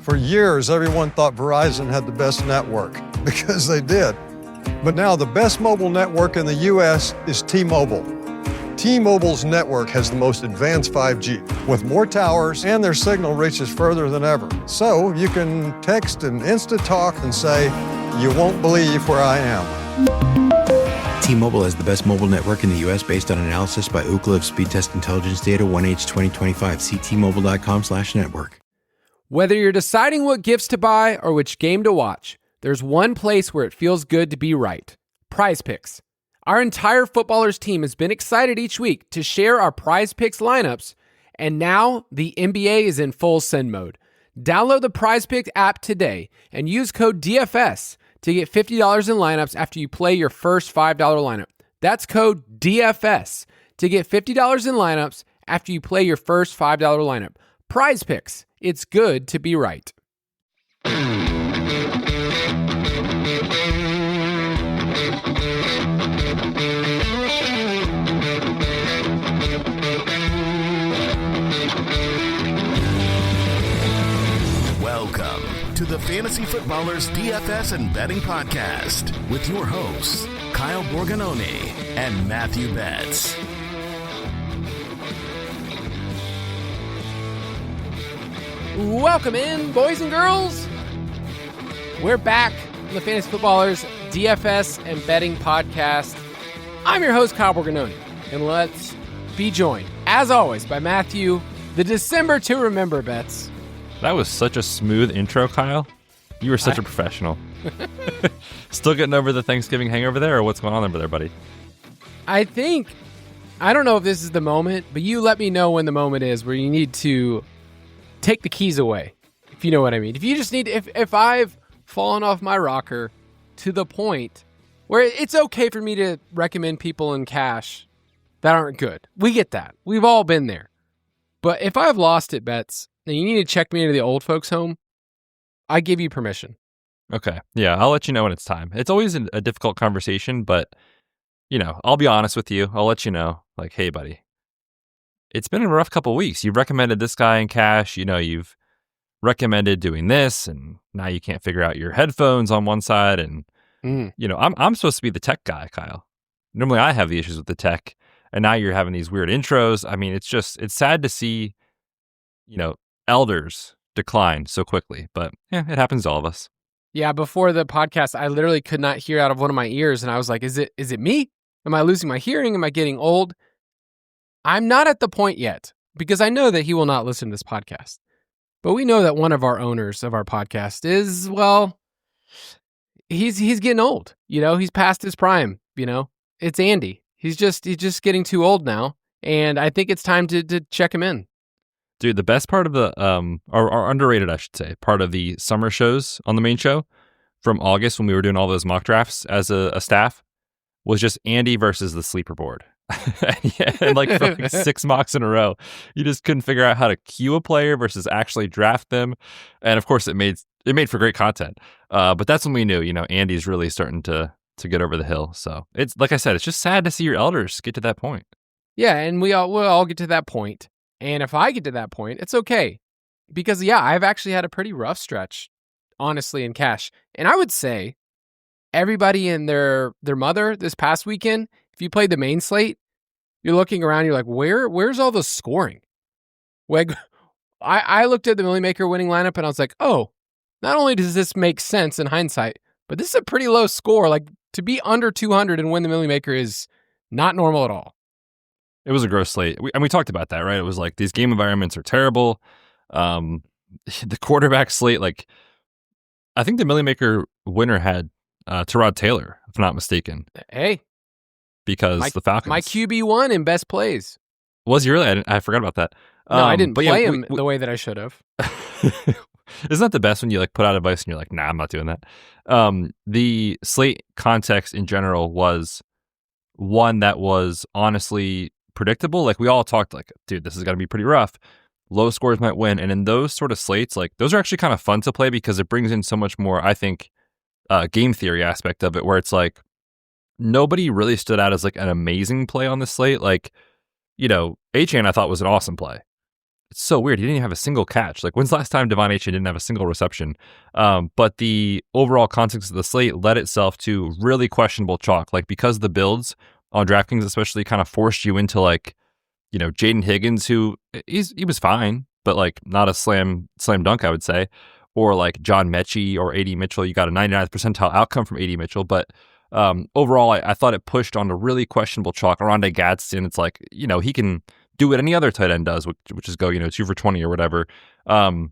For years, everyone thought Verizon had the best network, because they did. But now the best mobile network in the U.S. is T-Mobile. T-Mobile's network has the most advanced 5G, with more towers, and their signal reaches further than ever. So you can text and instant talk and say, "You won't believe where I am." T-Mobile has the best mobile network in the U.S. based on analysis by Ookla of speed test intelligence data 1H 2025. See T-Mobile.com/network. Whether you're deciding what gifts to buy or which game to watch, there's one place where it feels good to be right. PrizePicks. Our entire Footballers team has been excited each week to share our PrizePicks lineups, and now the NBA is in full send mode. Download the PrizePicks app today and use code DFS to get $50 in lineups after you play your first $5 lineup. That's code DFS to get $50 in lineups after you play your first $5 lineup. PrizePicks. It's good to be right. Welcome to the Fantasy Footballers DFS and Betting Podcast with your hosts, Kyle Borganoni and Matthew Betz. Welcome in, boys and girls. We're back on the Fantasy Footballers DFS and Betting Podcast. I'm your host, Kyle Borganoni, and let's be joined, as always, by Matthew, the December to Remember Betz. That was such a smooth intro, Kyle. You were such a professional. Still getting over the Thanksgiving hangover there, or what's going on over there, buddy? I don't know if this is the moment, but you let me know when the moment is where you need to take the keys away, if you know what I mean. If you just need, if I've fallen off my rocker to the point where it's okay for me to recommend people in cash that aren't good. We get that. We've all been there. But if I've lost it, Betz, and you need to check me into the old folks home, I give you permission. Okay. Yeah, I'll let you know when it's time. It's always a difficult conversation, but, I'll be honest with you. I'll let you know, like, hey, buddy, it's been a rough couple of weeks. You've recommended this guy in cash. You've recommended doing this, and now you can't figure out your headphones on one side. And, I'm supposed to be the tech guy, Kyle. Normally I have the issues with the tech, and now you're having these weird intros. I mean, it's sad to see, elders decline so quickly, but yeah, it happens to all of us. Yeah, before the podcast, I literally could not hear out of one of my ears, and I was like, is it me? Am I losing my hearing? Am I getting old? I'm not at the point yet, because I know that he will not listen to this podcast. But we know that one of our owners of our podcast is, well, he's getting old. He's past his prime. It's Andy. He's just getting too old now, and I think it's time to check him in. Dude, the best part of the or underrated, I should say, part of the summer shows on the main show from August when we were doing all those mock drafts as a staff was just Andy versus the sleeper board. and like for like 6 mocks in a row, you just couldn't figure out how to queue a player versus actually draft them. And of course, it made for great content. But that's when we knew, Andy's really starting to get over the hill. So it's like I said, it's just sad to see your elders get to that point. Yeah, and we'll all get to that point. And if I get to that point, it's okay. Because, yeah, I've actually had a pretty rough stretch, honestly, in cash. And I would say everybody and their mother this past weekend, if you played the main slate, you're looking around, you're like, where's all the scoring? Like, I looked at the Millie Maker winning lineup and I was like, oh, not only does this make sense in hindsight, but this is a pretty low score. Like, to be under 200 and win the Millie Maker is not normal at all. It was a gross slate. We talked about that, right? It was like, these game environments are terrible. The quarterback slate, like, I think the Millie Maker winner had Tyrod Taylor, if I'm not mistaken. Hey. Because the Falcons. My QB1 in best plays. Was he really? I forgot about that. No, I didn't play him the way that I should have. Isn't that the best when you like put out advice and you're like, nah, I'm not doing that? The slate context in general was one that was honestly predictable. Like, we all talked like, dude, this is going to be pretty rough. Low scores might win. And in those sort of slates, like, those are actually kind of fun to play because it brings in so much more, I think, game theory aspect of it, where it's like, nobody really stood out as like an amazing play on the slate. Like, A-Chain I thought was an awesome play. It's so weird. He didn't even have a single catch. Like, when's the last time Devon Achane didn't have a single reception? But the overall context of the slate led itself to really questionable chalk. Like, because the builds on DraftKings especially kind of forced you into, like, you know, Jaden Higgins, who he was fine, but like not a slam dunk, I would say. Or like John Mechie or A.D. Mitchell. You got a 99th percentile outcome from A.D. Mitchell. But overall, I thought it pushed on a really questionable chalk. Oronde Gadsden, it's like, you know, he can do what any other tight end does, which is go, you know, 2 for 20 or whatever. So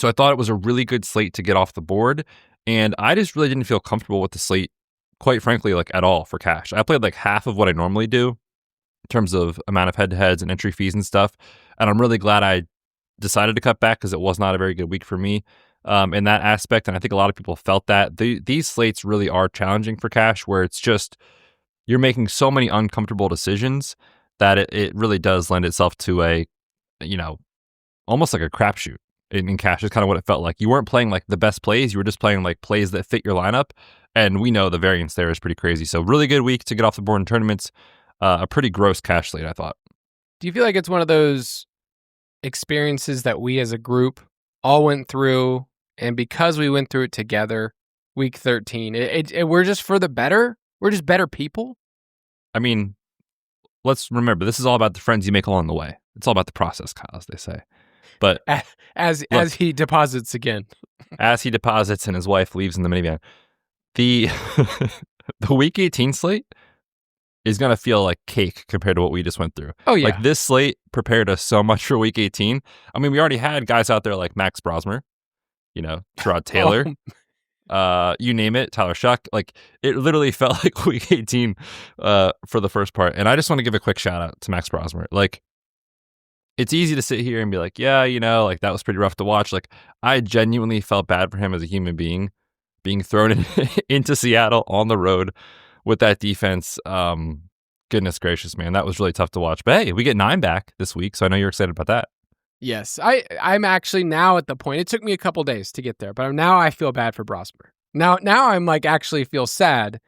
I thought it was a really good slate to get off the board. And I just really didn't feel comfortable with the slate, quite frankly, like at all for cash. I played like half of what I normally do in terms of amount of head-to-heads and entry fees and stuff. And I'm really glad I decided to cut back because it was not a very good week for me in that aspect. And I think a lot of people felt that. These slates really are challenging for cash, where it's just you're making so many uncomfortable decisions that it really does lend itself to a, you know, almost like a crapshoot in cash is kind of what it felt like. You weren't playing like the best plays. You were just playing like plays that fit your lineup. And we know the variance there is pretty crazy. So really good week to get off the board in tournaments. A pretty gross cash slate, I thought. Do you feel like it's one of those experiences that we as a group all went through, and because we went through it together, week 13, we're just for the better? We're just better people? I mean, let's remember, this is all about the friends you make along the way. It's all about the process, Kyle, as they say. But as he deposits again. As he deposits and his wife leaves in the minivan. The week 18 slate is going to feel like cake compared to what we just went through. Oh, yeah. Like, this slate prepared us so much for week 18. I mean, we already had guys out there like Max Brosmer, you know, Terod Taylor, you name it, Tyler Shuck. Like, it literally felt like week 18 for the first part. And I just want to give a quick shout out to Max Brosmer. Like, it's easy to sit here and be like, yeah, you know, like that was pretty rough to watch. Like, I genuinely felt bad for him as a human being thrown into Seattle on the road with that defense. Goodness gracious, man, that was really tough to watch. But hey, we get 9 back this week, so I know you're excited about that. Yes, I'm actually now at the point. It took me a couple days to get there, but now I feel bad for Brosmer. Now I'm like actually feel sad,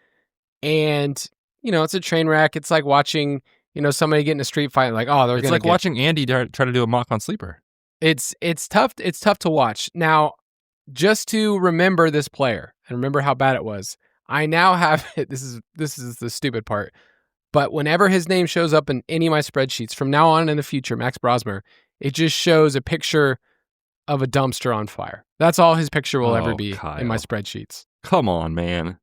and you know, it's a train wreck. It's like watching, you know, somebody get in a street fight. Like, oh, it's like watching Andy try to do a mock on Sleeper. It's tough. It's tough to watch. Now, just to remember this player and remember how bad it was, I now have this is the stupid part. But whenever his name shows up in any of my spreadsheets from now on in the future, Max Brosmer, it just shows a picture of a dumpster on fire. That's all his picture will ever be, Kyle, in my spreadsheets. Come on, man.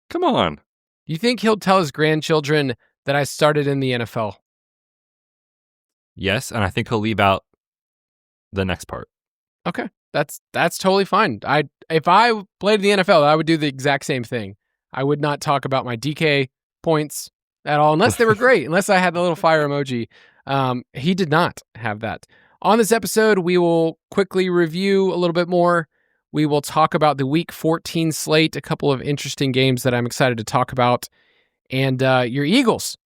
Come on. You think he'll tell his grandchildren that I started in the NFL? Yes, and I think he'll leave out the next part. Okay, that's totally fine. If I played the NFL, I would do the exact same thing. I would not talk about my DK points at all, unless they were great, unless I had the little fire emoji. He did not have that. On this episode, we will quickly review a little bit more. We will talk about the Week 14 slate, a couple of interesting games that I'm excited to talk about, and your Eagles,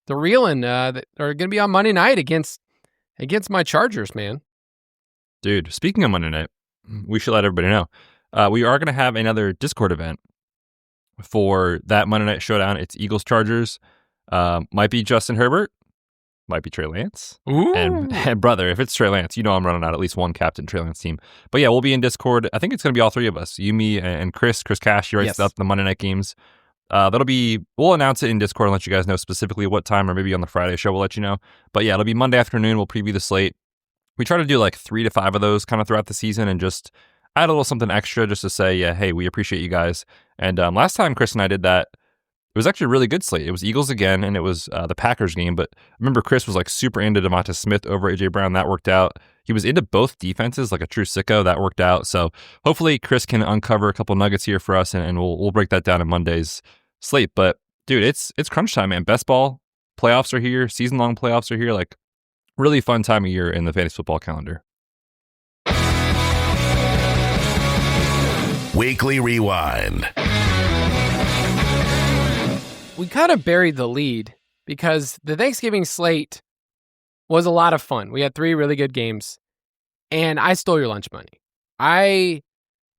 the reeling, that are going to be on Monday night against my Chargers, man. Dude, speaking of Monday night, we should let everybody know. We are going to have another Discord event for that Monday night showdown. It's Eagles-Chargers. Might be Justin Herbert. Might be Trey Lance. Ooh. And brother, if it's Trey Lance, you know I'm running out at least one captain Trey Lance team. But yeah, we'll be in Discord. I think it's going to be all three of us. You, me, and Chris Cash. He writes up the Monday night games. We'll announce it in Discord and let you guys know specifically what time, or maybe on the Friday show we'll let you know. But yeah, it'll be Monday afternoon. We'll preview the slate. We try to do like 3 to 5 of those kind of throughout the season and just add a little something extra just to say, yeah, hey, we appreciate you guys. And last time Chris and I did that, it was actually a really good slate. It was Eagles again, and it was the Packers game. But I remember Chris was like super into Devonta Smith over A.J. Brown. That worked out. He was into both defenses like a true sicko. That worked out. So hopefully Chris can uncover a couple nuggets here for us, and we'll break that down in Monday's slate. But dude, it's crunch time, man. Best ball playoffs are here. Season-long playoffs are here. Like, really fun time of year in the fantasy football calendar. Weekly Rewind. We kind of buried the lead because the Thanksgiving slate was a lot of fun. We had 3 really good games, and I stole your lunch money. I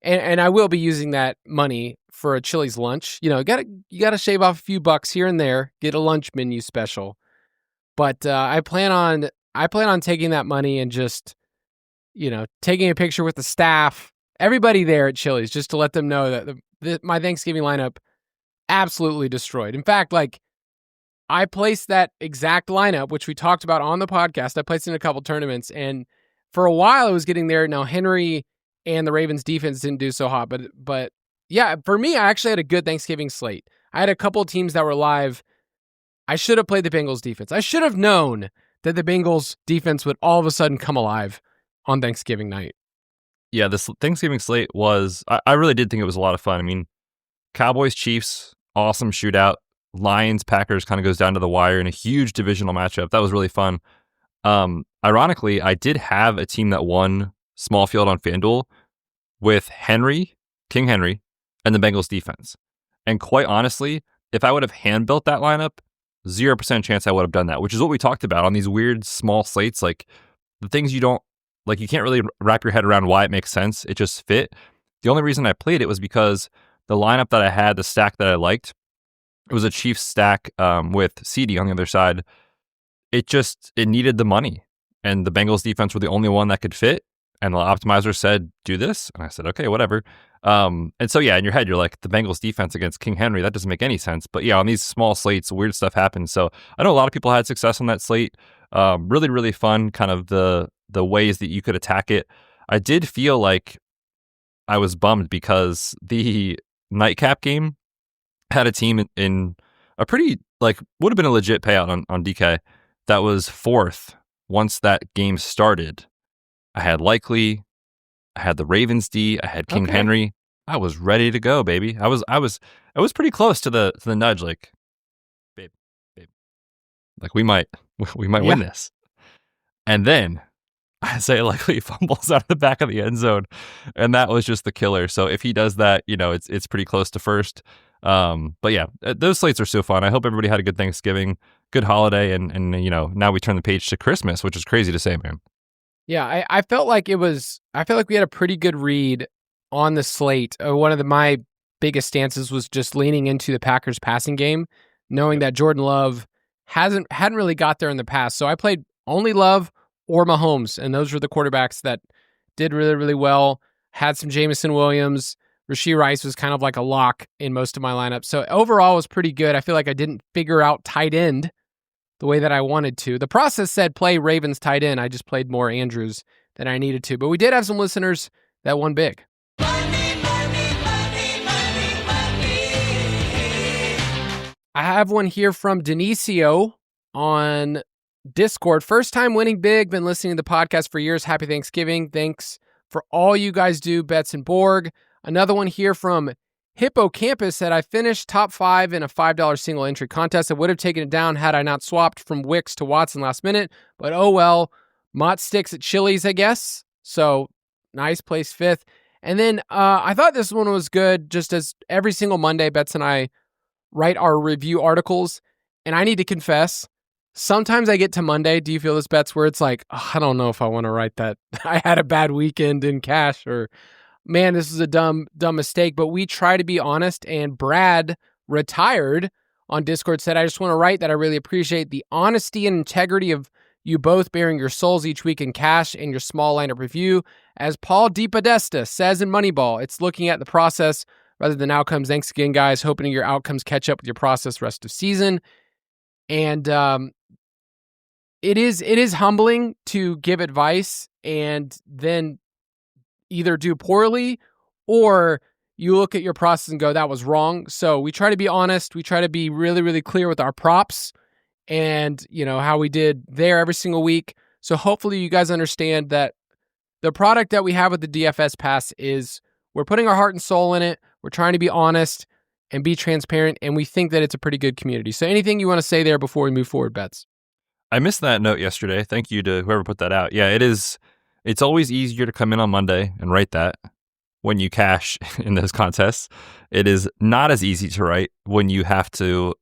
will be using that money for a Chili's lunch. You know, you gotta shave off a few bucks here and there, get a lunch menu special. But I plan on I plan on taking that money and just, taking a picture with the staff, everybody there at Chili's, just to let them know that my Thanksgiving lineup absolutely destroyed. In fact, I placed that exact lineup, which we talked about on the podcast. I placed it in a couple tournaments, and for a while I was getting there. Now Henry and the Ravens defense didn't do so hot, but yeah, for me, I actually had a good Thanksgiving slate. I had a couple teams that were live. I should have played the Bengals defense. I should have known that the Bengals defense would all of a sudden come alive on Thanksgiving night. Yeah, this Thanksgiving slate was, I really did think it was a lot of fun. I mean, Cowboys, Chiefs, awesome shootout. Lions, Packers kind of goes down to the wire in a huge divisional matchup. That was really fun. Ironically, I did have a team that won small field on FanDuel with King Henry, and the Bengals defense. And quite honestly, if I would have hand-built that lineup, 0% chance I would have done that, which is what we talked about on these weird small slates, like the things you can't really wrap your head around why it makes sense. It just fit. The only reason I played it was because the lineup that I had, the stack that I liked, it was a Chiefs stack with CD on the other side. It needed the money. And the Bengals defense were the only one that could fit. And the optimizer said, do this. And I said, okay, whatever. And so, yeah, in your head, you're like, the Bengals defense against King Henry, that doesn't make any sense. But yeah, on these small slates, weird stuff happens. So I know a lot of people had success on that slate. Really, really fun, kind of the ways that you could attack it. I did feel like I was bummed because the nightcap game had a team in a pretty, would have been a legit payout on DK that was fourth once that game started. I had Likely, I had the Ravens D, I had King Henry. I was ready to go, baby. I was pretty close to the nudge, babe, we might win this. And then Isaiah Likely fumbles out of the back of the end zone, and that was just the killer. So if he does that, it's pretty close to first. But yeah, those slates are so fun. I hope everybody had a good Thanksgiving, good holiday, and now we turn the page to Christmas, which is crazy to say, man. Yeah, I felt like we had a pretty good read on the slate. One of my biggest stances was just leaning into the Packers passing game, knowing that Jordan Love hadn't really got there in the past. So I played only Love or Mahomes, and those were the quarterbacks that did really, really well. Had some Jameson Williams. Rashee Rice was kind of like a lock in most of my lineup. So overall, it was pretty good. I feel like I didn't figure out tight end the way that I wanted to. The process said play Ravens tight end. I just played more Andrews than I needed to. But we did have some listeners that won big. I have one here from Denisio on Discord. First time winning big. Been listening to the podcast for years. Happy Thanksgiving. Thanks for all you guys do, Betz and Borg. Another one here from Hippocampus said, I finished top 5 in a $5 single entry contest. I would have taken it down had I not swapped from Wicks to Watson last minute, but oh well. Mott sticks at Chili's, I guess. So nice, place 5th. And then I thought this one was good, just as every single Monday, Betz and I write our review articles. And I need to confess, sometimes I get to Monday, do you feel this, Betz, where it's like, oh, I don't know if I want to write that. I had a bad weekend in cash, or man, this is a dumb mistake. But we try to be honest, and Brad Retired on Discord said, I just want to write that I really appreciate the honesty and integrity of you both bearing your souls each week in cash and your small lineup review. As Paul DiPodesta says in Moneyball, it's looking at the process rather than outcomes. Thanks again, guys. Hoping your outcomes catch up with your process rest of season. And it is humbling to give advice and then either do poorly, or you look at your process and go, that was wrong. So we try to be honest. We try to be really, really clear with our props and, how we did there every single week. So hopefully you guys understand that the product that we have with the DFS Pass is we're putting our heart and soul in it. We're trying to be honest and be transparent, and we think that it's a pretty good community. So anything you want to say there before we move forward, Betz? I missed that note yesterday. Thank you to whoever put that out. Yeah, it is. It's always easier to come in on Monday and write that when you cash in those contests. It is not as easy to write when you have to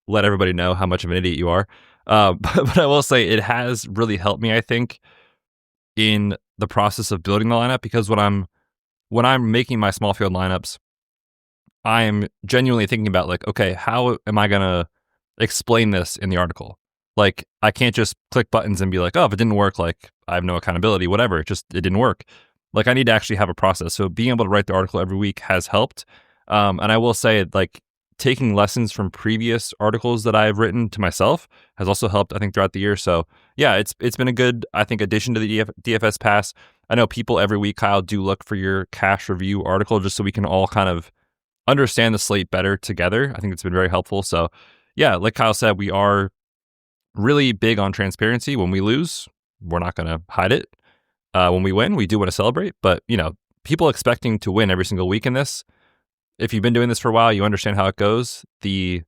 let everybody know how much of an idiot you are. But I will say it has really helped me, I think, in the process of building the lineup, because when I'm making my small field lineups, I am genuinely thinking about okay, how am I going to explain this in the article? Like, I can't just click buttons and be like, oh, if it didn't work, like, I have no accountability, whatever. It didn't work. Like, I need to actually have a process. So being able to write the article every week has helped. And I will say, like, taking lessons from previous articles that I've written to myself has also helped, I think, throughout the year. So yeah, it's been a good, I think, addition to the DFS Pass. I know people every week, Kyle, do look for your cash review article just so we can all kind of understand the slate better together. I think it's been very helpful. So yeah, like Kyle said, we are really big on transparency. When we lose, we're not going to hide it. When we win, we do want to celebrate. But, you know, people expecting to win every single week in this, if you've been doing this for a while, you understand how it goes. The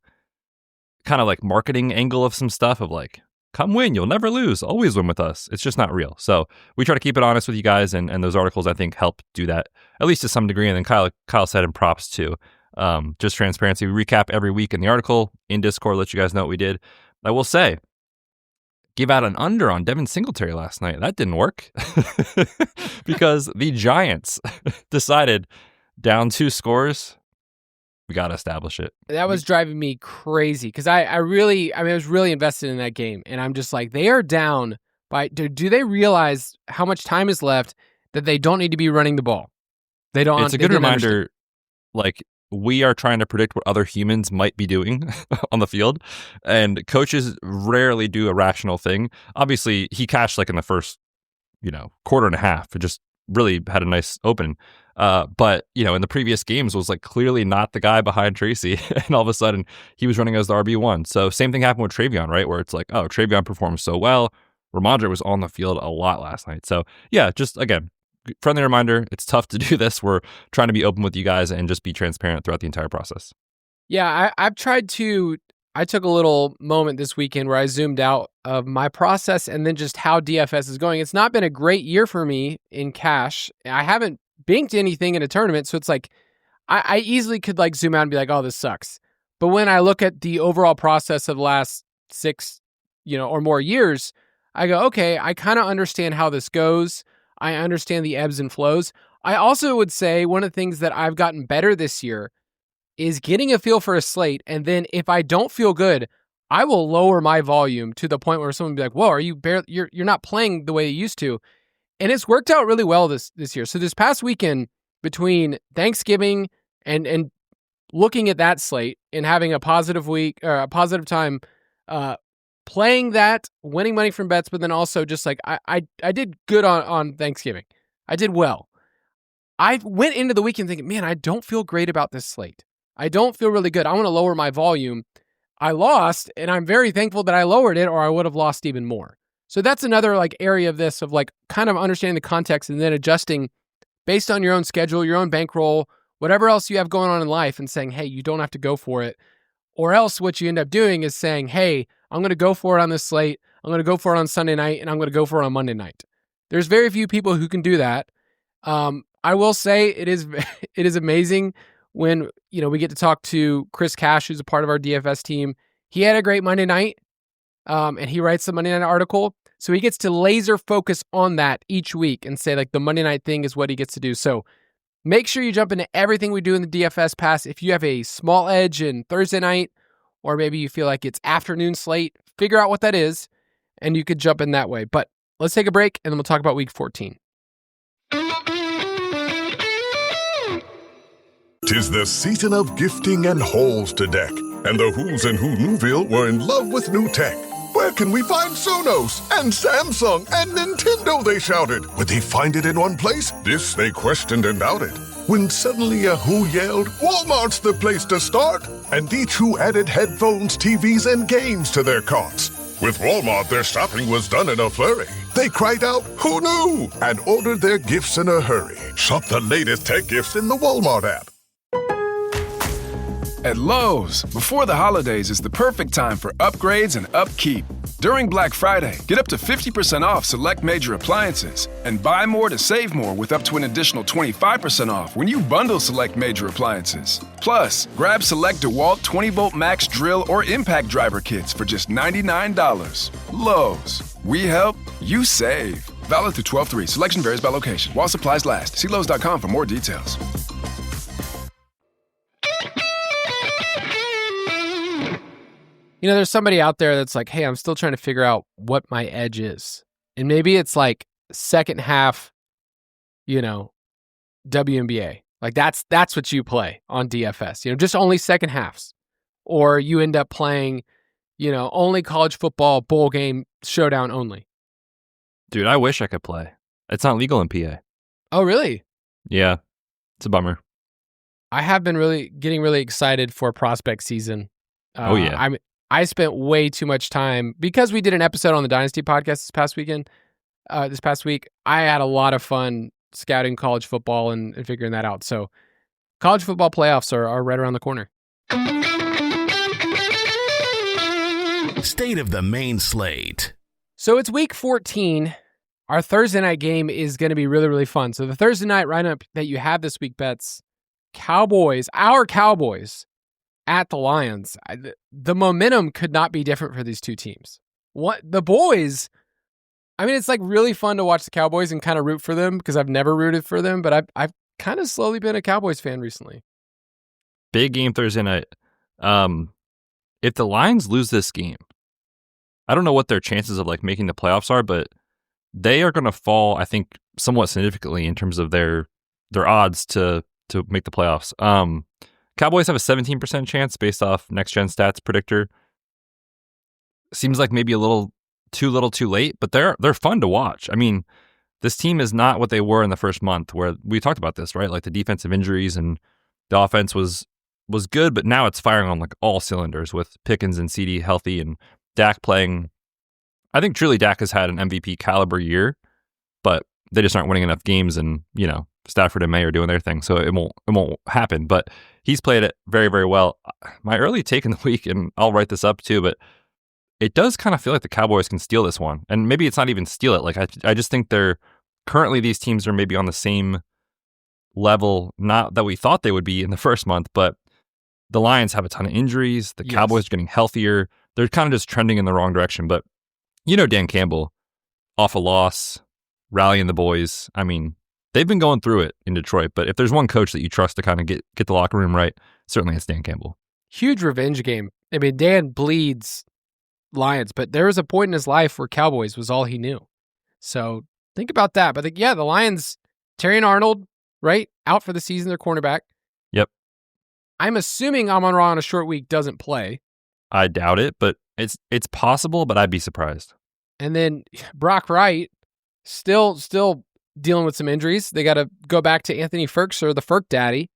kind of like marketing angle of some stuff of like, come win, you'll never lose, always win with us. It's just not real. So we try to keep it honest with you guys, and those articles, I think, help do that, at least to some degree. And then Kyle said in props too, just transparency. We recap every week in the article, in Discord, let you guys know what we did. I will say, give out an under on Devin Singletary last night. That didn't work because the Giants decided down 2 scores, we got to establish it. That was driving me crazy because I was really invested in that game. And I'm just like, they are down by, do they realize how much time is left that they don't need to be running the ball? They don't. It's a good reminder, like, we are trying to predict what other humans might be doing on the field, and coaches rarely do a rational thing. Obviously, he cashed like in the first, quarter and a half. It just really had a nice open. But, in the previous games was like clearly not the guy behind Tracy. And all of a sudden he was running as the RB1. So same thing happened with Travion, right? Where it's like, oh, Travion performed so well. Ramondre was on the field a lot last night. So yeah, just again, friendly reminder, it's tough to do this. We're trying to be open with you guys and just be transparent throughout the entire process. Yeah, I took a little moment this weekend where I zoomed out of my process and then just how DFS is going. It's not been a great year for me in cash. I haven't banked anything in a tournament, so it's like I easily could like zoom out and be like, oh, this sucks. But when I look at the overall process of the last 6, or more years, I go, okay, I kind of understand how this goes. I understand the ebbs and flows. I also would say one of the things that I've gotten better this year is getting a feel for a slate. And then if I don't feel good, I will lower my volume to the point where someone will be like, whoa, you're not playing the way you used to. And it's worked out really well this year. So this past weekend, between Thanksgiving and looking at that slate and having a positive week or a positive time, playing that, winning money from bets, but then also just like I did good on Thanksgiving. I did well. I went into the weekend thinking, man, I don't feel great about this slate. I don't feel really good. I want to lower my volume. I lost, and I'm very thankful that I lowered it, or I would have lost even more. So that's another like area of this of like kind of understanding the context and then adjusting based on your own schedule, your own bankroll, whatever else you have going on in life, and saying, hey, you don't have to go for it. Or else what you end up doing is saying, hey, I'm going to go for it on this slate. I'm going to go for it on Sunday night, and I'm going to go for it on Monday night. There's very few people who can do that. I will say it is amazing when we get to talk to Chris Cash, who's a part of our DFS team. He had a great Monday night, and he writes the Monday night article. So he gets to laser focus on that each week and say like the Monday night thing is what he gets to do. So make sure you jump into everything we do in the DFS Pass. If you have a small edge in Thursday night, or maybe you feel like it's afternoon slate, figure out what that is, and you could jump in that way. But let's take a break, and then we'll talk about Week 14. 'Tis the season of gifting and halls to deck, and the Who's and Who Newville were in love with new tech. Where can we find Sonos and Samsung and Nintendo, they shouted. Would they find it in one place? This they questioned and doubted. When suddenly a Who yelled, Walmart's the place to start! And each Who added headphones, TVs, and games to their carts. With Walmart, their shopping was done in a flurry. They cried out, who knew? And ordered their gifts in a hurry. Shop the latest tech gifts in the Walmart app. At Lowe's, before the holidays is the perfect time for upgrades and upkeep. During Black Friday, get up to 50% off select major appliances and buy more to save more with up to an additional 25% off when you bundle select major appliances. Plus, grab select DeWalt 20-volt max drill or impact driver kits for just $99. Lowe's, we help, you save. Valid through 12/3. Selection varies by location. While supplies last. See Lowe's.com for more details. There's somebody out there that's like, hey, I'm still trying to figure out what my edge is. And maybe it's like second half, WNBA. Like that's what you play on DFS, just only second halves. Or you end up playing, only college football bowl game showdown only. Dude, I wish I could play. It's not legal in PA. Oh, really? Yeah. It's a bummer. I have been getting really excited for prospect season. Oh, yeah. I spent way too much time because we did an episode on the Dynasty podcast this past week. I had a lot of fun scouting college football and figuring that out. So college football playoffs are right around the corner. State of the main slate. So it's week 14. Our Thursday night game is going to be really, really fun. So the Thursday night lineup that you have this week, Betz, our Cowboys at the Lions. The momentum could not be different for these two teams. The boys, it's like really fun to watch the Cowboys and kind of root for them because I've never rooted for them, but I've kind of slowly been a Cowboys fan recently. Big game Thursday night. If the Lions lose this game, I don't know what their chances of like making the playoffs are, but they are going to fall, I think, somewhat significantly in terms of their odds to make the playoffs. Cowboys have a 17% chance based off Next Gen Stats predictor. Seems like maybe a little too late, but they're fun to watch. This team is not what they were in the first month, where we talked about this, right? Like the defensive injuries and the offense was good, but now it's firing on like all cylinders with Pickens and CD healthy and Dak playing. I think truly Dak has had an MVP caliber year, but they just aren't winning enough games, and Stafford and May are doing their thing, so it won't happen. But he's played it very, very well. My early take in the week, and I'll write this up too, but it does kind of feel like the Cowboys can steal this one, and maybe it's not even steal it. Like I just think currently these teams are maybe on the same level, not that we thought they would be in the first month, but the Lions have a ton of injuries. The Cowboys are getting healthier. They're kind of just trending in the wrong direction. But Dan Campbell, off a loss, rallying the boys. They've been going through it in Detroit, but if there's one coach that you trust to kind of get the locker room right, certainly it's Dan Campbell. Huge revenge game. Dan bleeds Lions, but there was a point in his life where Cowboys was all he knew. So think about that. But the Lions, Terry Arnold, right? Out for the season, their cornerback. Yep. I'm assuming Amon-Ra on a short week doesn't play. I doubt it, but it's possible, but I'd be surprised. And then Brock Wright, still dealing with some injuries. They got to go back to Anthony Ferkser, the Ferk daddy.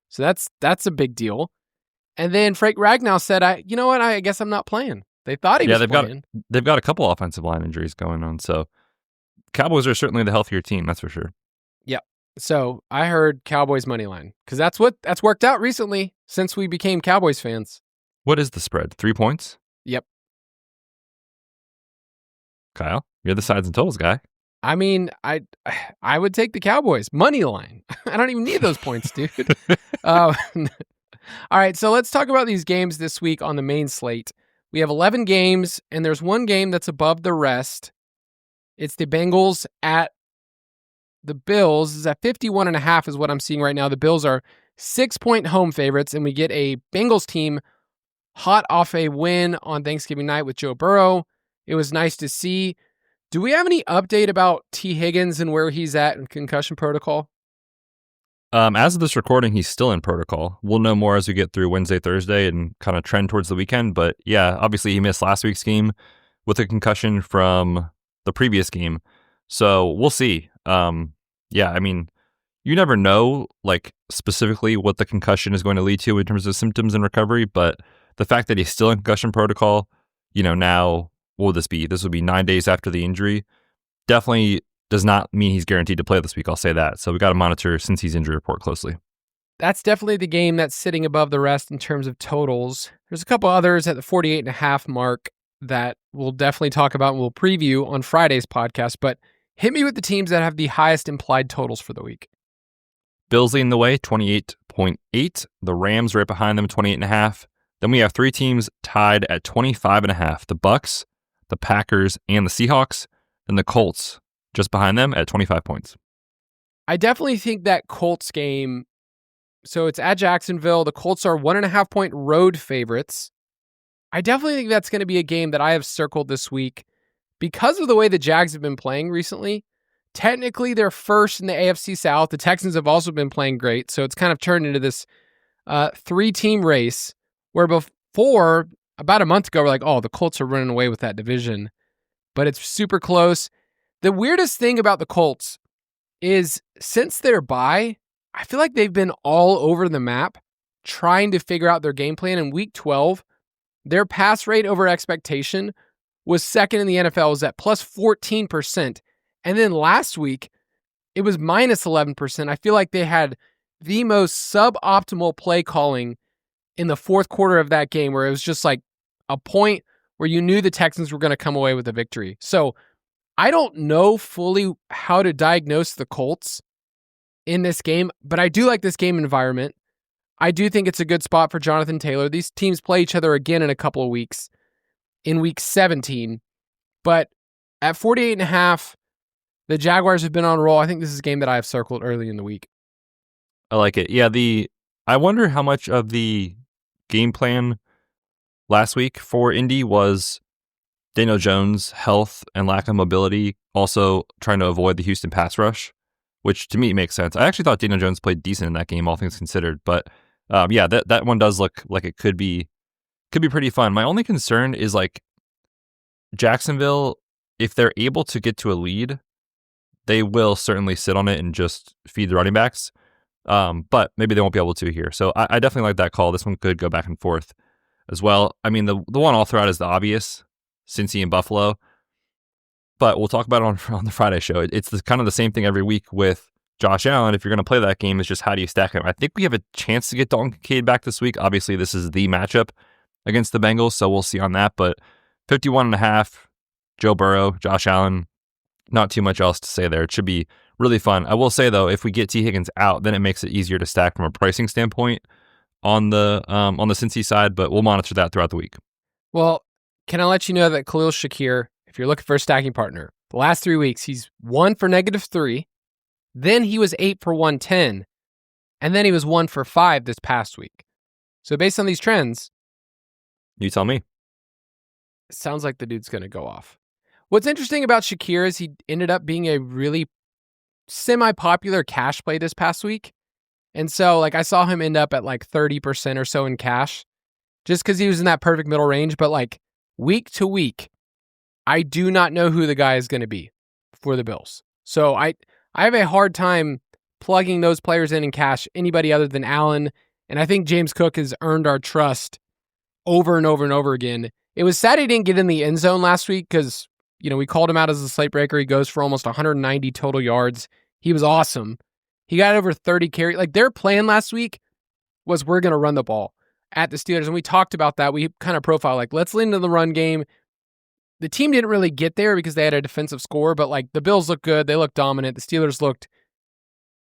So that's a big deal. And then Frank Ragnow said, I guess I'm not playing. They thought he was playing. They've got a couple offensive line injuries going on. So Cowboys are certainly the healthier team, that's for sure. Yep. So I heard Cowboys money line because that's worked out recently since we became Cowboys fans. What is the spread? 3 points? Yep. Kyle, you're the sides and totals guy. I would take the Cowboys money line. I don't even need those points, dude. All right, so let's talk about these games this week on the main slate. We have 11 games, and there's one game that's above the rest. It's the Bengals at the Bills. Is at 51.5 is what I'm seeing right now. The Bills are 6-point home favorites, and we get a Bengals team hot off a win on Thanksgiving night with Joe Burrow. It was nice to see. Do we have any update about T. Higgins and where he's at in concussion protocol? As of this recording, he's still in protocol. We'll know more as we get through Wednesday, Thursday, and kind of trend towards the weekend. But yeah, obviously he missed last week's game with a concussion from the previous game. So we'll see. You never know, like, specifically what the concussion is going to lead to in terms of symptoms and recovery. But the fact that he's still in concussion protocol, now, what would this be? This would be 9 days after the injury. Definitely does not mean he's guaranteed to play this week. I'll say that. So we got to monitor Cincy's injury report closely. That's definitely the game that's sitting above the rest in terms of totals. There's a couple others at the 48.5 mark that we'll definitely talk about and we'll preview on Friday's podcast. But hit me with the teams that have the highest implied totals for the week. Bills leading the way, 28.8. The Rams right behind them, 28.5. Then we have three teams tied at 25.5. The Bucks, the Packers, and the Seahawks. Then the Colts just behind them at 25 points. I definitely think that Colts game, so it's at Jacksonville. The Colts are 1.5 point road favorites. I definitely think that's going to be a game that I have circled this week because of the way the Jags have been playing recently. Technically, they're first in the AFC South. The Texans have also been playing great, so it's kind of turned into this 3-team race where before, about a month ago, we're like, oh, the Colts are running away with that division. But it's super close. The weirdest thing about the Colts is since their bye, I feel like they've been all over the map trying to figure out their game plan. In week 12, their pass rate over expectation was second in the NFL, was at plus 14%. And then last week, it was minus 11%. I feel like they had the most suboptimal play calling in the fourth quarter of that game, where it was just like a point where you knew the Texans were going to come away with a victory. So I don't know fully how to diagnose the Colts in this game, but I do like this game environment. I do think it's a good spot for Jonathan Taylor. These teams play each other again in a couple of weeks, in week 17. But at 48.5, the Jaguars have been on a roll. I think this is a game that I have circled early in the week. I like it. Yeah, I wonder how much of the game plan last week for Indy was Daniel Jones' health and lack of mobility, also trying to avoid the Houston pass rush, which to me makes sense. I actually thought Daniel Jones played decent in that game, all things considered. But yeah, that one does look like it could be pretty fun. My only concern is like Jacksonville, if they're able to get to a lead, they will certainly sit on it and just feed the running backs. But maybe they won't be able to here. So I definitely like that call. This one could go back and forth as well. I mean, the one I'll throw out is the obvious, Cincy and Buffalo. But we'll talk about it on the Friday show. It's kind of the same thing every week with Josh Allen. If you're going to play that game, it's just how do you stack him? I think we have a chance to get Dalton Kincaid back this week. Obviously, this is the matchup against the Bengals, so we'll see on that. But 51.5, Joe Burrow, Josh Allen, not too much else to say there. It should be really fun. I will say, though, if we get T. Higgins out, then it makes it easier to stack from a pricing standpoint on the Cincy side, but we'll monitor that throughout the week. Well, can I let you know that Khalil Shakir, if you're looking for a stacking partner, the last 3 weeks, he's 1 for -3, then he was 8 for 110, and then he was 1 for 5 this past week. So based on these trends, you tell me. It sounds like the dude's going to go off. What's interesting about Shakir is he ended up being a really semi-popular cash play this past week. And so like I saw him end up at like 30% or so in cash just because he was in that perfect middle range. But like week to week, I do not know who the guy is going to be for the Bills. So I have a hard time plugging those players in cash, anybody other than Allen. And I think James Cook has earned our trust over and over and over again. It was sad he didn't get in the end zone last week because, you know, we called him out as a slate breaker. He goes for almost 190 total yards. He was awesome. He got over 30 carries. Like their plan last week was we're going to run the ball at the Steelers. And we talked about that. We kind of profiled like, let's lean into the run game. The team didn't really get there because they had a defensive score, but like the Bills looked good. They looked dominant. The Steelers looked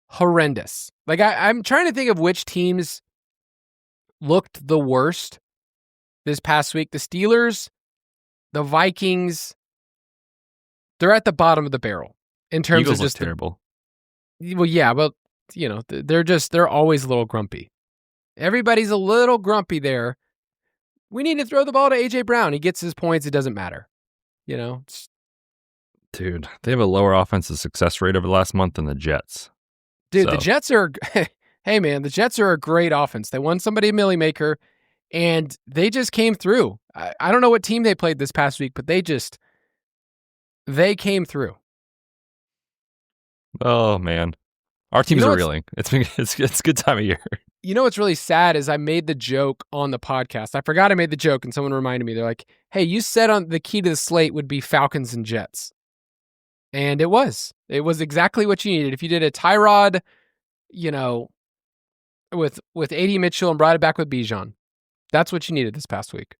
horrendous. Like I'm trying to think of which teams looked the worst this past week. The Steelers, the Vikings, they're at the bottom of the barrel in terms Eagles of just terrible. Well, yeah, but you know, they're always a little grumpy. Everybody's a little grumpy there. We need to throw the ball to AJ Brown. He gets his points. It doesn't matter. You know, dude, they have a lower offensive success rate over the last month than the Jets. Dude, so. The Jets are, hey man, the Jets are a great offense. They won somebody a milli maker and they just came through. I don't know what team they played this past week, but they came through. Oh man, our teams are reeling. It's a good time of year. You know what's really sad is I made the joke on the podcast. I forgot I made the joke, and someone reminded me. They're like, "Hey, you said on the key to the slate would be Falcons and Jets," and it was. It was exactly what you needed. If you did a Tyrod, you know, with A.D. Mitchell and brought it back with Bijan, that's what you needed this past week.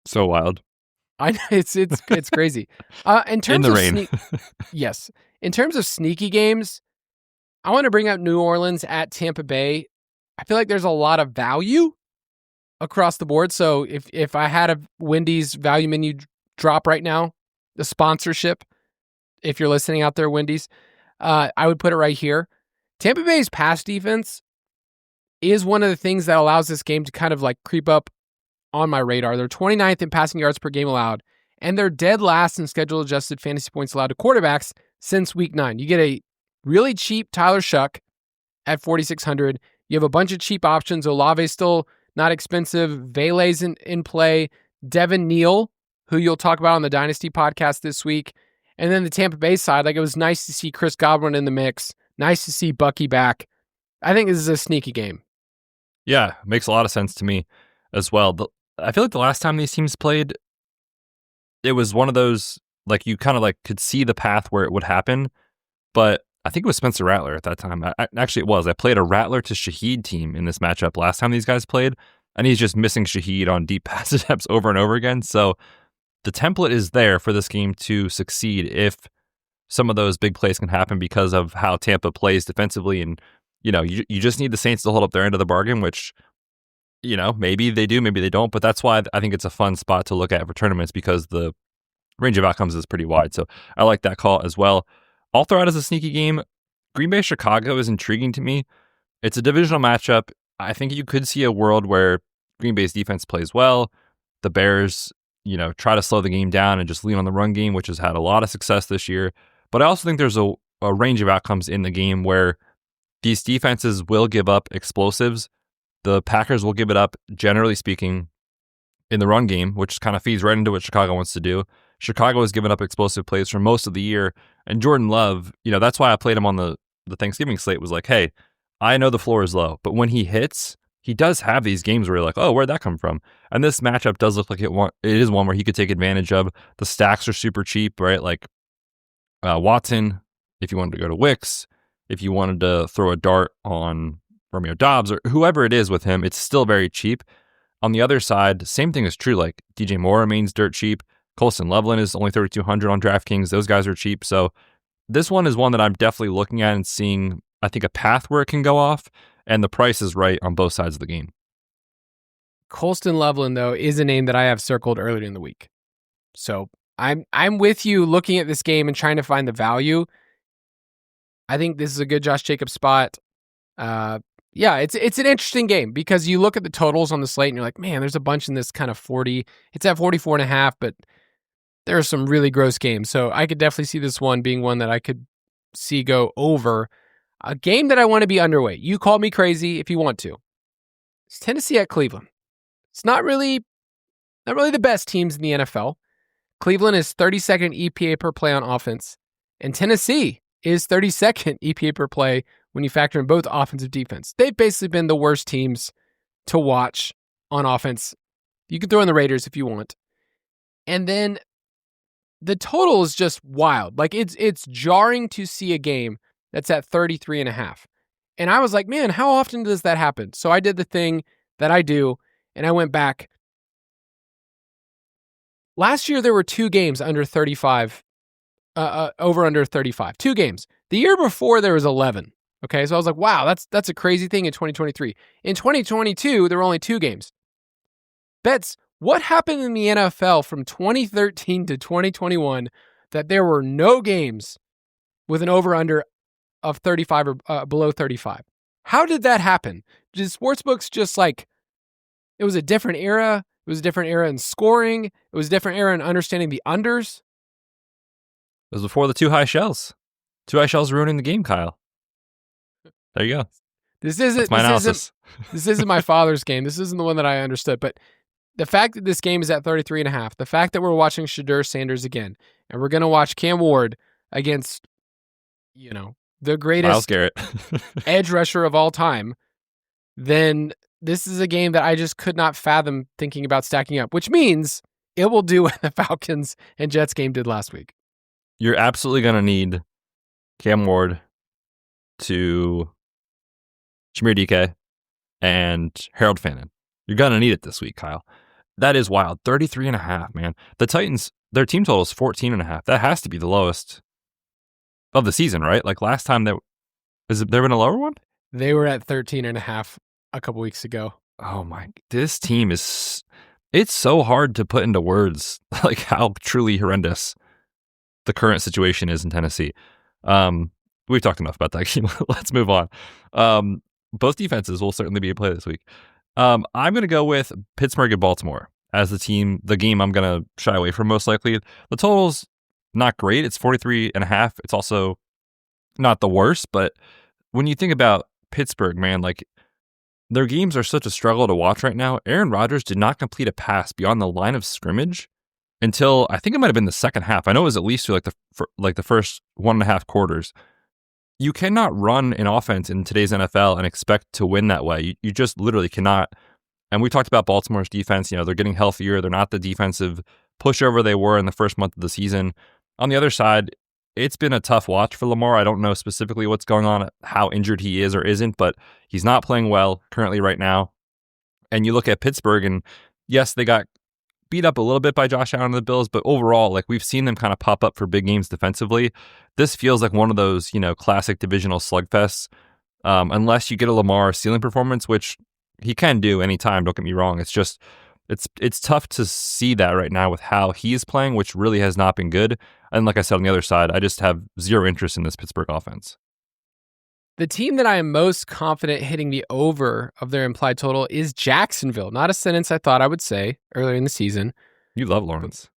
So wild. I know it's crazy. In terms in the of rain. Yes. In terms of sneaky games, I want to bring up New Orleans at Tampa Bay. I feel like there's a lot of value across the board. So if I had a Wendy's value menu drop right now, the sponsorship, if you're listening out there, Wendy's, I would put it right here. Tampa Bay's pass defense is one of the things that allows this game to kind of like creep up on my radar. They're 29th in passing yards per game allowed, and they're dead last in schedule adjusted fantasy points allowed to quarterbacks since week 9. You get a really cheap Tyler Shuck at 4,600. You have a bunch of cheap options. Olave's still not expensive. Vele's in play. Devin Neal, who you'll talk about on the Dynasty podcast this week. And then the Tampa Bay side, like, it was nice to see Chris Godwin in the mix. Nice to see Bucky back. I think this is a sneaky game. Yeah, makes a lot of sense to me as well. I feel like the last time these teams played, it was one of those, like, you kind of like could see the path where it would happen, but I think it was Spencer Rattler at that time. Actually, it was. I played a Rattler to Shaheed team in this matchup last time these guys played, and he's just missing Shaheed on deep pass attempts over and over again. So the template is there for this game to succeed if some of those big plays can happen because of how Tampa plays defensively. And, you know, you just need the Saints to hold up their end of the bargain, which, you know, maybe they do, maybe they don't. But that's why I think it's a fun spot to look at for tournaments, because the range of outcomes is pretty wide. So I like that call as well. I'll throw out as a sneaky game, Green Bay Chicago is intriguing to me. It's a divisional matchup. I think you could see a world where Green Bay's defense plays well. The Bears, you know, try to slow the game down and just lean on the run game, which has had a lot of success this year. But I also think there's a range of outcomes in the game where these defenses will give up explosives. The Packers will give it up, generally speaking, in the run game, which kind of feeds right into what Chicago wants to do. Chicago has given up explosive plays for most of the year. And Jordan Love, you know, that's why I played him on the Thanksgiving slate, was like, hey, I know the floor is low, but when he hits, he does have these games where you're like, oh, where'd that come from? And this matchup does look like it is one where he could take advantage of. The stacks are super cheap, right? Like Watson, if you wanted to go to Wicks, if you wanted to throw a dart on Romeo Doubs or whoever it is with him, it's still very cheap. On the other side, same thing is true. Like DJ Moore remains dirt cheap. Colston Loveland is only 3,200 on DraftKings. Those guys are cheap. So this one is one that I'm definitely looking at and seeing, I think, a path where it can go off, and the price is right on both sides of the game. Colston Loveland, though, is a name that I have circled earlier in the week. So I'm with you looking at this game and trying to find the value. I think this is a good Josh Jacobs spot. Yeah, it's an interesting game because you look at the totals on the slate and you're like, man, there's a bunch in this kind of 40. It's at 44.5, but there are some really gross games. So I could definitely see this one being one that I could see go over. A game that I want to be underweight. You call me crazy if you want to. It's Tennessee at Cleveland. It's not really the best teams in the NFL. Cleveland is 32nd EPA per play on offense, and Tennessee is 32nd EPA per play when you factor in both offense and defense. They've basically been the worst teams to watch on offense. You can throw in the Raiders if you want. And then the total is just wild. Like it's jarring to see a game that's at 33.5. And I was like, man, how often does that happen? So I did the thing that I do, and I went back. Last year, there were 2 games under 35, over under 35. 2 games. The year before, there was 11. Okay, so I was like, wow, that's a crazy thing in 2023. In 2022, there were only 2 games. Betz, what happened in the NFL from 2013 to 2021 that there were no games with an over-under of 35 or below 35? How did that happen? Did sportsbooks just like, it was a different era? It was a different era in scoring? It was a different era in understanding the unders? It was before the 2 high shells. 2 high shells ruining the game, Kyle. There you go. This isn't my father's game. This isn't the one that I understood. But the fact that this game is at 33.5, the fact that we're watching Shadur Sanders again, and we're going to watch Cam Ward against, you know, the greatest Myles Garrett edge rusher of all time, then this is a game that I just could not fathom thinking about stacking up, which means it will do what the Falcons and Jets game did last week. You're absolutely going to need Cam Ward to Shamir DK and Harold Fannin. You're going to need it this week, Kyle. That is wild. 33.5, man. The Titans, their team total is 14.5. That has to be the lowest of the season, right? Like last time, there been a lower one? They were at 13.5 a couple weeks ago. Oh my, this team it's so hard to put into words like how truly horrendous the current situation is in Tennessee. We've talked enough about that game. Let's move on. Both defenses will certainly be in play this week. I'm going to go with Pittsburgh and Baltimore as the game I'm going to shy away from most likely. The total's not great. It's 43.5. It's also not the worst, but when you think about Pittsburgh, man, like their games are such a struggle to watch right now. Aaron Rodgers did not complete a pass beyond the line of scrimmage until I think it might have been the second half. I know it was at least through the first 1.5 quarters. You cannot run an offense in today's NFL and expect to win that way. You just literally cannot. And we talked about Baltimore's defense. They're getting healthier. They're not the defensive pushover they were in the first month of the season. On the other side, it's been a tough watch for Lamar. I don't know specifically what's going on, how injured he is or isn't, but he's not playing well currently right now. And you look at Pittsburgh, and yes, they got beat up a little bit by Josh Allen and the Bills, but overall, like we've seen them kind of pop up for big games defensively. This feels like one of those, classic divisional slugfests. Unless you get a Lamar ceiling performance, which he can do anytime, don't get me wrong. It's just, it's tough to see that right now with how he is playing, which really has not been good. And like I said, on the other side, I just have zero interest in this Pittsburgh offense. The team that I am most confident hitting the over of their implied total is Jacksonville. Not a sentence I thought I would say earlier in the season. You love Lawrence.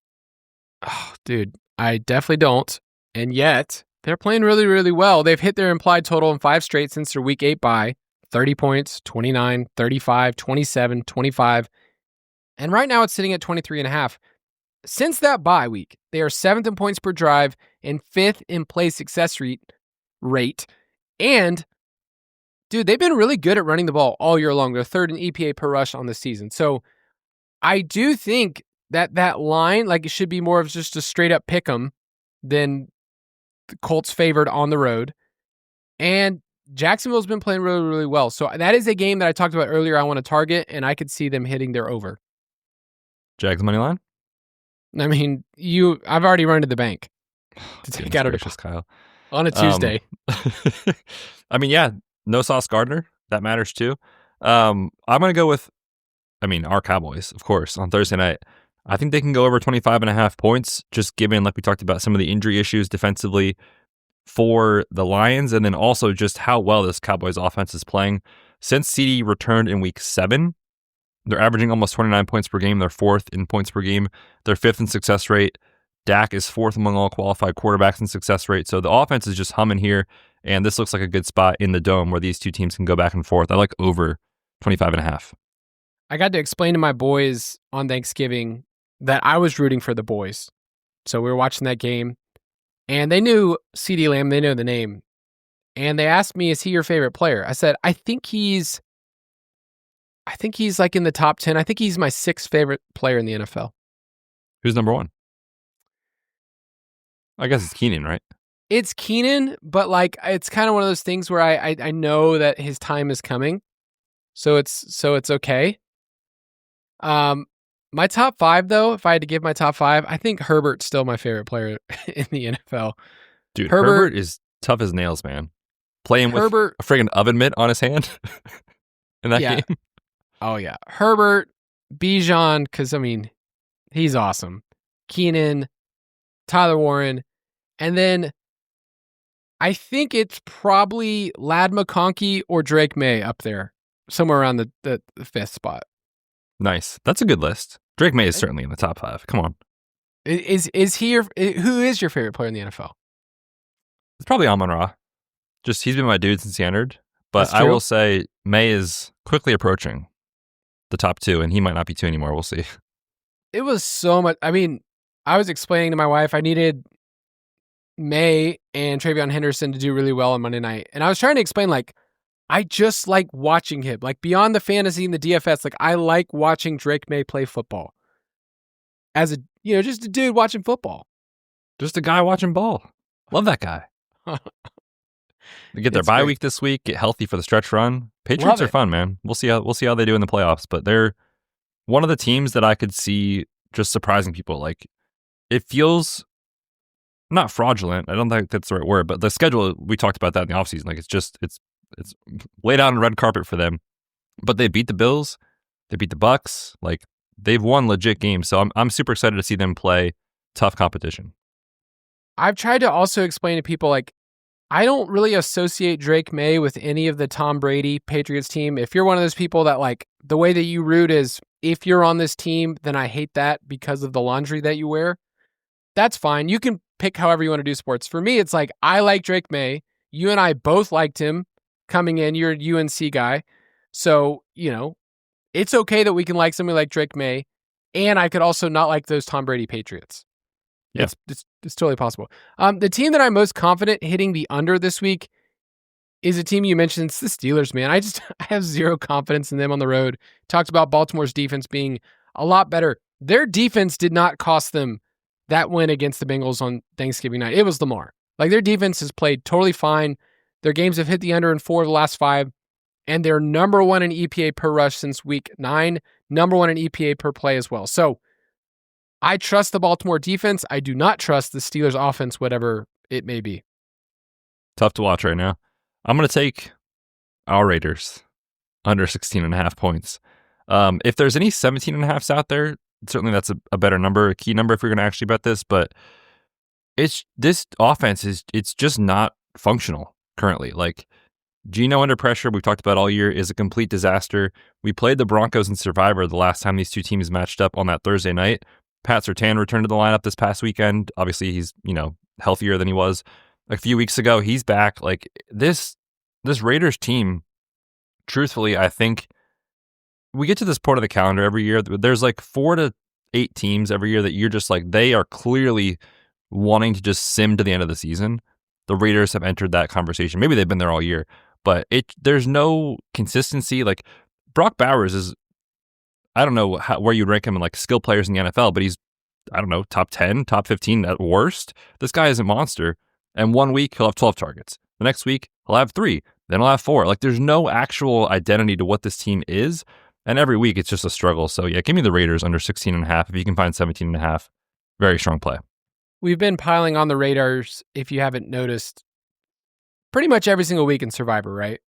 Oh, dude, I definitely don't. And yet, they're playing really, really well. They've hit their implied total in 5 straight since their week 8 bye. 30 points, 29, 35, 27, 25. And right now it's sitting at 23.5. Since that bye week, they are 7th in points per drive and 5th in play success rate. And, dude, they've been really good at running the ball all year long. They're 3rd in EPA per rush on the season. So I do think that line, like, it should be more of just a straight up pick 'em than the Colts favored on the road. And Jacksonville's been playing really, really well. So that is a game that I talked about earlier I want to target, and I could see them hitting their over. Jags money line? I mean, I've already run to the bank to take out a deposit, Kyle. On a Tuesday. I mean, yeah, no Sauce Gardner. That matters too. I'm going to go with, our Cowboys, of course, on Thursday night. I think they can go over 25.5 points, just given, like we talked about, some of the injury issues defensively for the Lions, and then also just how well this Cowboys offense is playing. Since CD returned in week 7, they're averaging almost 29 points per game. They're 4th in points per game. They're 5th in success rate. Dak is 4th among all qualified quarterbacks in success rate. So the offense is just humming here, and this looks like a good spot in the dome where these two teams can go back and forth. I like over 25.5. I got to explain to my boys on Thanksgiving that I was rooting for the boys. So we were watching that game, and they knew CeeDee Lamb. They know the name. And they asked me, is he your favorite player? I said, I think he's like in the top 10. I think he's my 6th favorite player in the NFL. Who's number 1? I guess it's Keenan, right? It's Keenan, but like it's kind of one of those things where I know that his time is coming, so it's okay. My top 5 though, if I had to give my top 5, I think Herbert's still my favorite player in the NFL. Dude, Herbert is tough as nails, man. Playing with a friggin' oven mitt on his hand in that game. Oh yeah, Herbert, Bijan, because he's awesome. Keenan, Tyler Warren, and then I think it's probably Ladd McConkey or Drake May up there, somewhere around the 5th spot. Nice. That's a good list. Drake May is certainly in the top 5. Come on. Is he who is your favorite player in the NFL? It's probably Amon-Ra. Just he's been my dude since he entered. But I will say May is quickly approaching the top 2, and he might not be 2 anymore. We'll see. It was so much. I was explaining to my wife I needed May and Travion Henderson to do really well on Monday night. And I was trying to explain, like, I just like watching him. Like, beyond the fantasy and the DFS, like, I like watching Drake May play football. As a, just a dude watching football. Just a guy watching ball. Love that guy. They get their bye week this week, get healthy for the stretch run. Patriots are fun, man. We'll see how they do in the playoffs, but they're one of the teams that I could see just surprising people. Like, it feels not fraudulent. I don't think that's the right word, but the schedule, we talked about that in the offseason. Like, it's laid out on red carpet for them. But they beat the Bills, they beat the Bucks. Like, they've won legit games. So I'm super excited to see them play tough competition. I've tried to also explain to people, like, I don't really associate Drake May with any of the Tom Brady Patriots team. If you're one of those people that like the way that you root is if you're on this team, then I hate that because of the laundry that you wear. That's fine. You can pick however you want to do sports. For me, it's like I like Drake May. You and I both liked him coming in. You're a UNC guy. So, it's okay that we can like somebody like Drake May. And I could also not like those Tom Brady Patriots. Yeah. It's totally possible. The team that I'm most confident hitting the under this week is a team you mentioned. It's the Steelers, man. I have zero confidence in them on the road. Talked about Baltimore's defense being a lot better. Their defense did not cost them that win against the Bengals on Thanksgiving night. It was Lamar. Like, their defense has played totally fine. Their games have hit the under in 4 of the last 5, and they're number 1 in EPA per rush since week 9, number 1 in EPA per play as well. So I trust the Baltimore defense. I do not trust the Steelers offense, whatever it may be. Tough to watch right now. I'm going to take our Raiders under 16.5 points. If there's any 17.5s out there, certainly that's a better number, a key number if you're going to actually bet this, but this offense it's just not functional currently. Like, Geno under pressure, we've talked about all year, is a complete disaster. We played the Broncos in Survivor the last time these two teams matched up on that Thursday night. Pat Surtain returned to the lineup this past weekend. Obviously, he's, healthier than he was a few weeks ago. He's back. Like, this Raiders team, truthfully, I think we get to this part of the calendar every year. There's like 4 to 8 teams every year that you're just like, they are clearly wanting to just sim to the end of the season. The Raiders have entered that conversation. Maybe they've been there all year, but there's no consistency. Like, Brock Bowers is, I don't know where you'd rank him in like skill players in the NFL, but he's, I don't know, top 10, top 15 at worst. This guy is a monster. And 1 week he'll have 12 targets. The next week he'll have 3. Then he'll have 4. Like, there's no actual identity to what this team is. And every week it's just a struggle. So yeah, give me the Raiders under 16.5. If you can find 17.5, very strong play. We've been piling on the Raiders, if you haven't noticed, pretty much every single week in Survivor, right?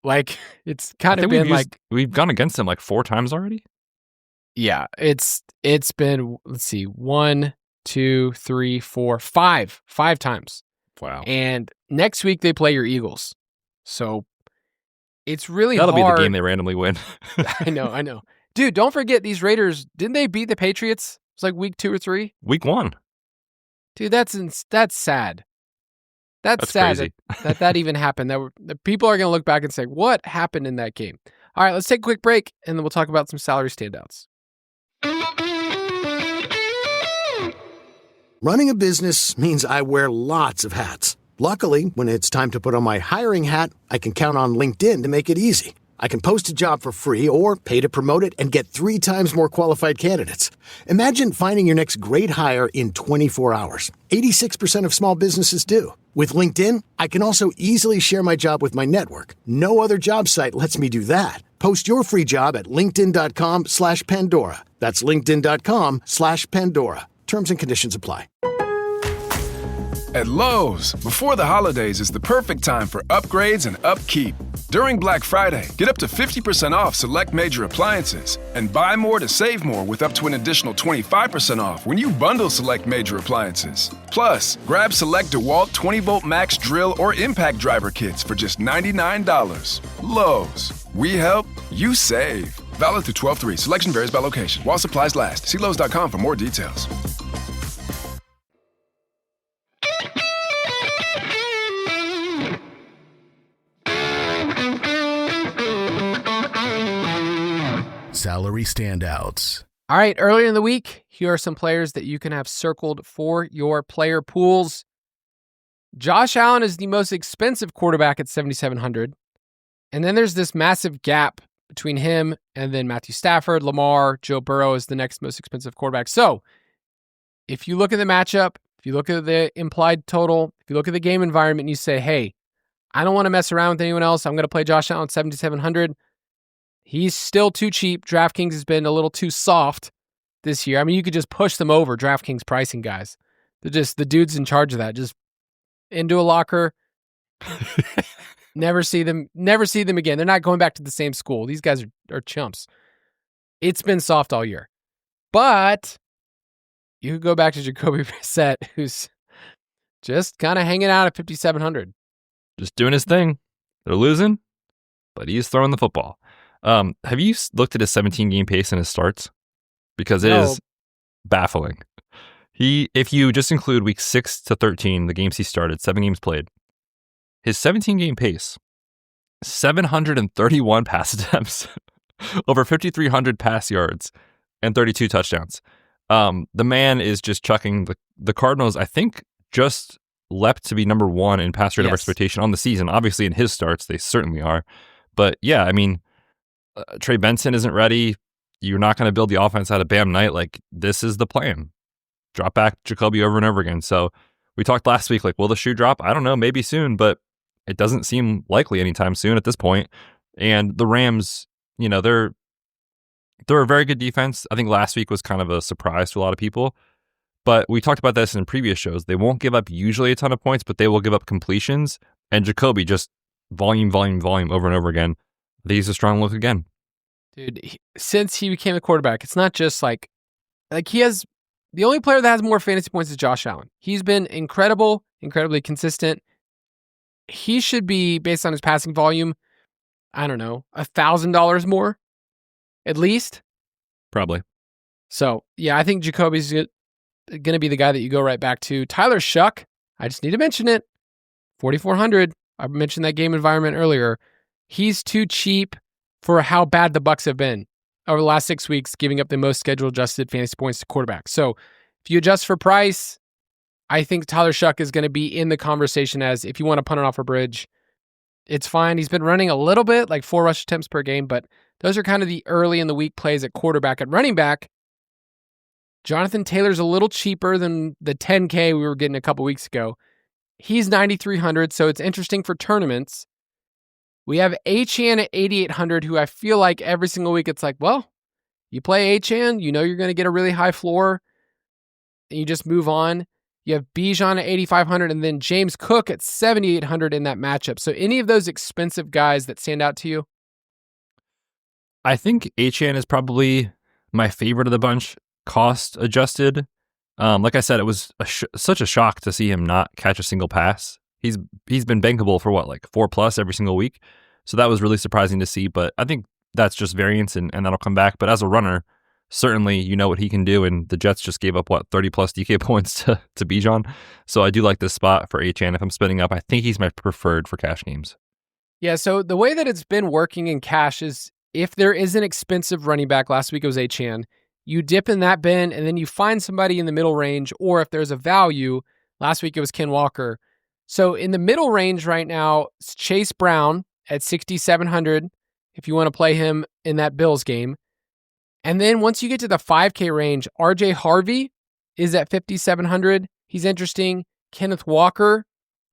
Like, it's kind of been like we've gone against them like 4 times already. Yeah, it's been, let's see, 1, 2, 3, 4, 5 times. Wow. And next week they play your Eagles. So it's really That'll hard. be the game they randomly win. I know. Dude, don't forget these Raiders, didn't they beat the Patriots? It's like week 2 or 3? Week 1. Dude, that's sad. That's sad crazy. that even happened. The people are going to look back and say, what happened in that game? All right, let's take a quick break, and then we'll talk about some salary standouts. Running a business means I wear lots of hats. Luckily, when it's time to put on my hiring hat, I can count on LinkedIn to make it easy. I can post a job for free or pay to promote it and get 3 times more qualified candidates. Imagine finding your next great hire in 24 hours. 86% of small businesses do. With LinkedIn, I can also easily share my job with my network. No other job site lets me do that. Post your free job at linkedin.com/Pandora. That's linkedin.com/Pandora. Terms and conditions apply. At Lowe's, before the holidays is the perfect time for upgrades and upkeep. During Black Friday, get up to 50% off select major appliances and buy more to save more with up to an additional 25% off when you bundle select major appliances. Plus, grab select DeWalt 20-volt max drill or impact driver kits for just $99. Lowe's, we help, you save. Valid through 12/3. Selection varies by location. While supplies last. See Lowe's.com for more details. Salary standouts. All right, earlier in the week, here are some players that you can have circled for your player pools. Josh Allen is the most expensive quarterback at $7,700. And then there's this massive gap between him and then Matthew Stafford, Lamar, Joe Burrow is the next most expensive quarterback. So if you look at the matchup, if you look at the implied total, if you look at the game environment and you say, hey, I don't want to mess around with anyone else, I'm going to play Josh Allen at $7,700. He's still too cheap. DraftKings has been a little too soft this year. I mean, you could just push them over, DraftKings pricing guys. They're just the dudes in charge of that. Just into a locker. Never see them again. They're not going back to the same school. These guys are chumps. It's been soft all year. But you could go back to Jacoby Brissett, who's just kind of hanging out at $5,700. just doing his thing. They're losing, but he's throwing the football. Have you looked at his 17-game pace in his starts? Because it is baffling. If you just include week 6 to 13, the games he started, 7 games played, his 17-game pace, 731 pass attempts, over 5,300 pass yards, and 32 touchdowns. The man is just chucking the Cardinals, I think, just leapt to be number 1 in pass rate of expectation on the season. Obviously, in his starts, they certainly are. But yeah, I mean, Trey Benson isn't ready. You're not going to build the offense out of Bam Knight. Like, this is the plan. Drop back Jacoby over and over again. So we talked last week, like, will the shoe drop? I don't know, maybe soon, but it doesn't seem likely anytime soon at this point. And the Rams, you know, they're a very good defense. I think last week was kind of a surprise to a lot of people. But we talked about this in previous shows. They won't give up usually a ton of points, but they will give up completions. And Jacoby just volume over and over again. I think he's a strong look again. Dude, since he became a quarterback, it's not just like he has the only player that has more fantasy points is Josh Allen. He's been incredibly consistent. He should be, based on his passing volume, I don't know, $1,000 more, at least. Probably. So, yeah, I think Jacoby's going to be the guy that you go right back to. Tyler Shuck, I just need to mention it, 4,400. I mentioned that game environment earlier. He's too cheap for how bad the Bucs have been over the last 6 weeks, giving up the most schedule-adjusted fantasy points to quarterbacks. So if you adjust for price, I think Tyler Shuck is going to be in the conversation as if you want to punt it off a bridge, it's fine. He's been running a little bit, like 4 rush attempts per game, but those are kind of the early in the week plays at quarterback. At running back, Jonathan Taylor's a little cheaper than the 10K we were getting a couple weeks ago. He's 9,300, so it's interesting for tournaments. We have Achane at 8,800, who I feel like every single week it's like, well, you play Achane, you know you're going to get a really high floor, and you just move on. You have Bijan at 8,500, and then James Cook at 7,800 in that matchup. So any of those expensive guys that stand out to you? I think Achane is probably my favorite of the bunch, cost adjusted. Like I said, it was such a shock to see him not catch a single pass. He's been bankable for what, like 4+ every single week. So that was really surprising to see, but I think that's just variance and that'll come back. But as a runner, certainly you know what he can do, and the Jets just gave up, 30+ DK points to Bijan. So I do like this spot for Achane. If I'm spinning up, I think he's my preferred for cash games. Yeah, so the way that it's been working in cash is if there is an expensive running back, last week it was Achane, you dip in that bin and then you find somebody in the middle range, or if there's a value, last week it was Ken Walker. So in the middle range right now, it's Chase Brown at 6,700 if you want to play him in that Bills game. And then once you get to the 5K range, RJ Harvey is at 5,700. He's interesting. Kenneth Walker,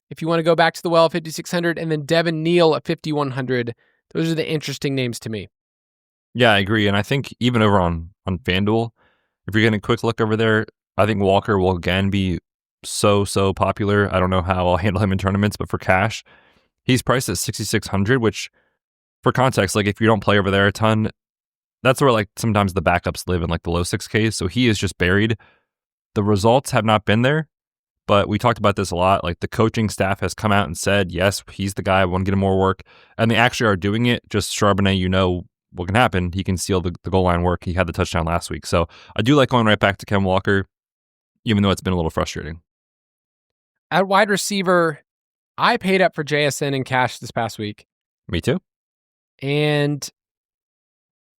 if you want to go back to the well, 5,600. And then Devin Neal at 5,100. Those are the interesting names to me. Yeah, I agree. And I think even over on FanDuel, if you're getting a quick look over there, I think Walker will again be so popular. I don't know how I'll handle him in tournaments, but for cash, he's priced at 6,600, which for context, like if you don't play over there a ton, that's where like sometimes the backups live in like the low 6Ks. So he is just buried. The results have not been there, but we talked about this a lot. Like the coaching staff has come out and said, yes, he's the guy. I want to get him more work. And they actually are doing it. Just Charbonnet, you know what can happen. He can steal the goal line work. He had the touchdown last week. So I do like going right back to Ken Walker, even though it's been a little frustrating. At wide receiver, I paid up for JSN in cash this past week. Me too. And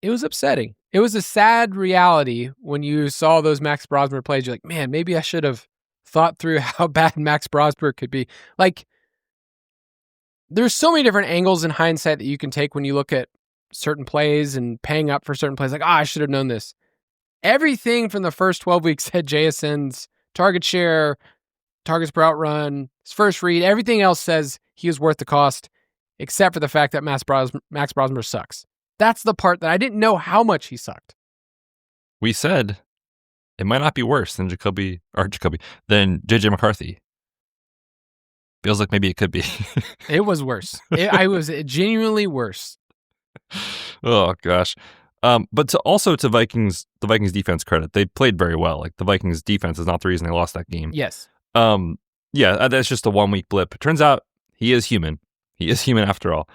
it was upsetting. It was a sad reality when you saw those Max Brosmer plays. You're like, man, maybe I should have thought through how bad Max Brosmer could be. Like, there's so many different angles in hindsight that you can take when you look at certain plays and paying up for certain plays. Like, I should have known this. Everything from the first 12 weeks said JSN's target share, targets per out run, his first read, everything else says he was worth the cost, except for the fact that Max Brosmer sucks. That's the part that I didn't know how much he sucked. We said it might not be worse than than JJ McCarthy. Feels like maybe it could be. It was worse. I was genuinely worse. Oh gosh. But to Vikings, the Vikings defense credit, they played very well. Like the Vikings defense is not the reason they lost that game. Yes. Yeah, that's just a 1 week blip. It turns out he is human. He is human after all.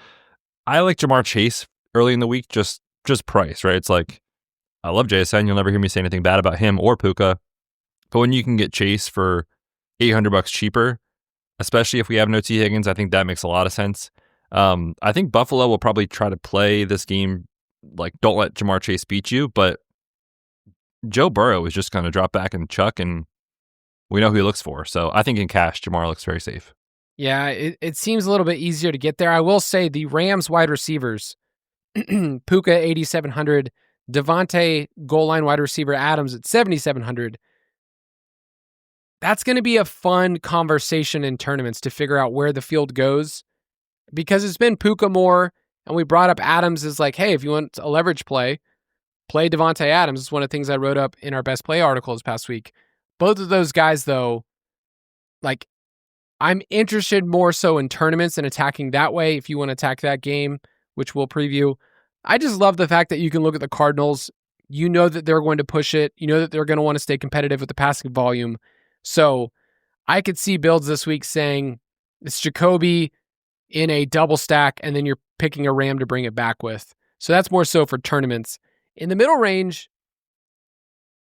I like Jamar Chase early in the week, just price, right? It's like, I love JSN. You'll never hear me say anything bad about him or Puka. But when you can get Chase for $800 cheaper, especially if we have no T. Higgins, I think that makes a lot of sense. I think Buffalo will probably try to play this game like, don't let Jamar Chase beat you, but Joe Burrow is just going to drop back and chuck, and we know who he looks for. So I think in cash, Jamar looks very safe. Yeah, it seems a little bit easier to get there. I will say the Rams wide receivers, Puka 8,700, Devontae goal line wide receiver Adams at 7,700. That's going to be a fun conversation in tournaments to figure out where the field goes, because it's been Puka more, and we brought up Adams as like, hey, if you want a leverage play Devontae Adams. It's one of the things I wrote up in our best play article this past week. Both of those guys, though, like, I'm interested more so in tournaments and attacking that way if you want to attack that game, which we'll preview. I just love the fact that you can look at the Cardinals. You know that they're going to push it. You know that they're going to want to stay competitive with the passing volume. So I could see builds this week saying it's Jacoby in a double stack, and then you're picking a Ram to bring it back with. So that's more so for tournaments. In the middle range,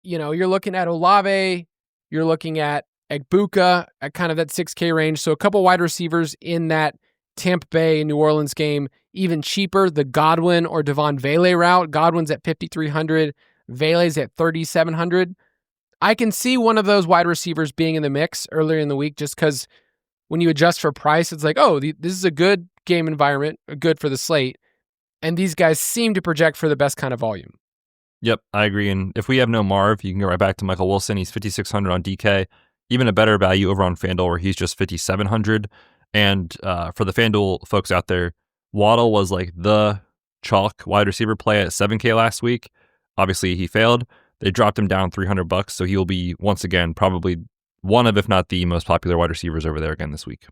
you know, you're looking at Olave, you're looking at Egbuka at kind of that 6K range. So a couple wide receivers in that Tampa Bay, New Orleans game, even cheaper, the Godwin or Devon Vele route. Godwin's at 5,300, Vele's at 3,700. I can see one of those wide receivers being in the mix earlier in the week, just because when you adjust for price, it's like, oh, this is a good game environment, good for the slate. And these guys seem to project for the best kind of volume. Yep, I agree. And if we have no Marv, you can go right back to Michael Wilson. He's 5,600 on DK. Even a better value over on FanDuel, where he's just 5,700. And for the FanDuel folks out there, Waddle was like the chalk wide receiver play at 7K last week. Obviously, he failed. They dropped him down $300, so he will be, once again, probably one of, if not the most popular wide receivers over there again this week.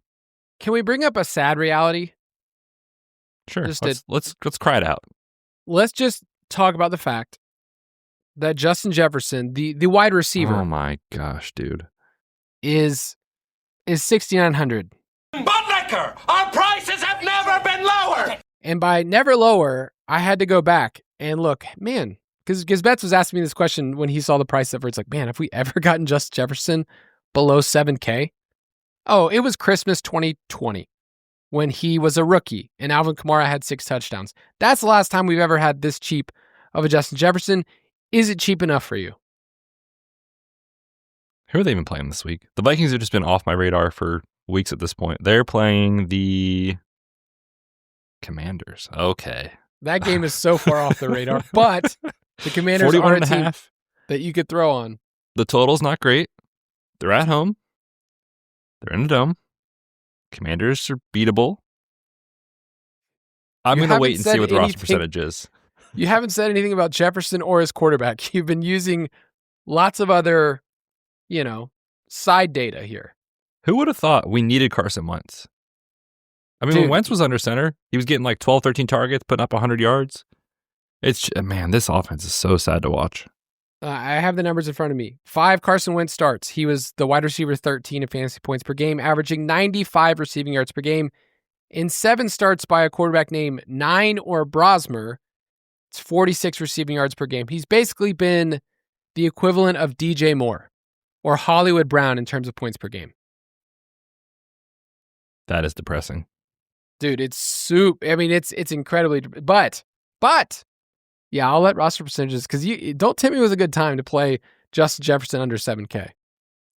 Can we bring up a sad reality? Sure. Let's cry it out. Let's just talk about the fact that Justin Jefferson, the wide receiver, oh my gosh, dude, is 6,900. Buttlicker, our prices have never been lower. And by never lower, I had to go back and look, man, because Betz was asking me this question when he saw the price where it's like, man, have we ever gotten Justin Jefferson below 7K? Oh, it was Christmas 2020 when he was a rookie and Alvin Kamara had 6 touchdowns. That's the last time we've ever had this cheap of a Justin Jefferson. Is it cheap enough for you? Who are they even playing this week? The Vikings have just been off my radar for weeks at this point. They're playing the Commanders. Okay. That game is so far off the radar, but the Commanders are a team that you could throw on. The total's not great. They're at home. They're in a dome. Commanders are beatable. I'm going to wait and see what the roster percentage is. You haven't said anything about Jefferson or his quarterback. You've been using lots of other, side data here. Who would have thought we needed Carson Wentz? I mean, when Wentz was under center, he was getting like 12, 13 targets, putting up 100 yards. Man, this offense is so sad to watch. I have the numbers in front of me. 5 Carson Wentz starts. He was the wide receiver 13 in fantasy points per game, averaging 95 receiving yards per game. In 7 starts by a quarterback named Nine or Brosmer, it's 46 receiving yards per game. He's basically been the equivalent of DJ Moore or Hollywood Brown in terms of points per game. That is depressing. Dude, it's it's incredibly, but yeah, I'll let roster percentages, because you don't tell me it was a good time to play Justin Jefferson under 7K.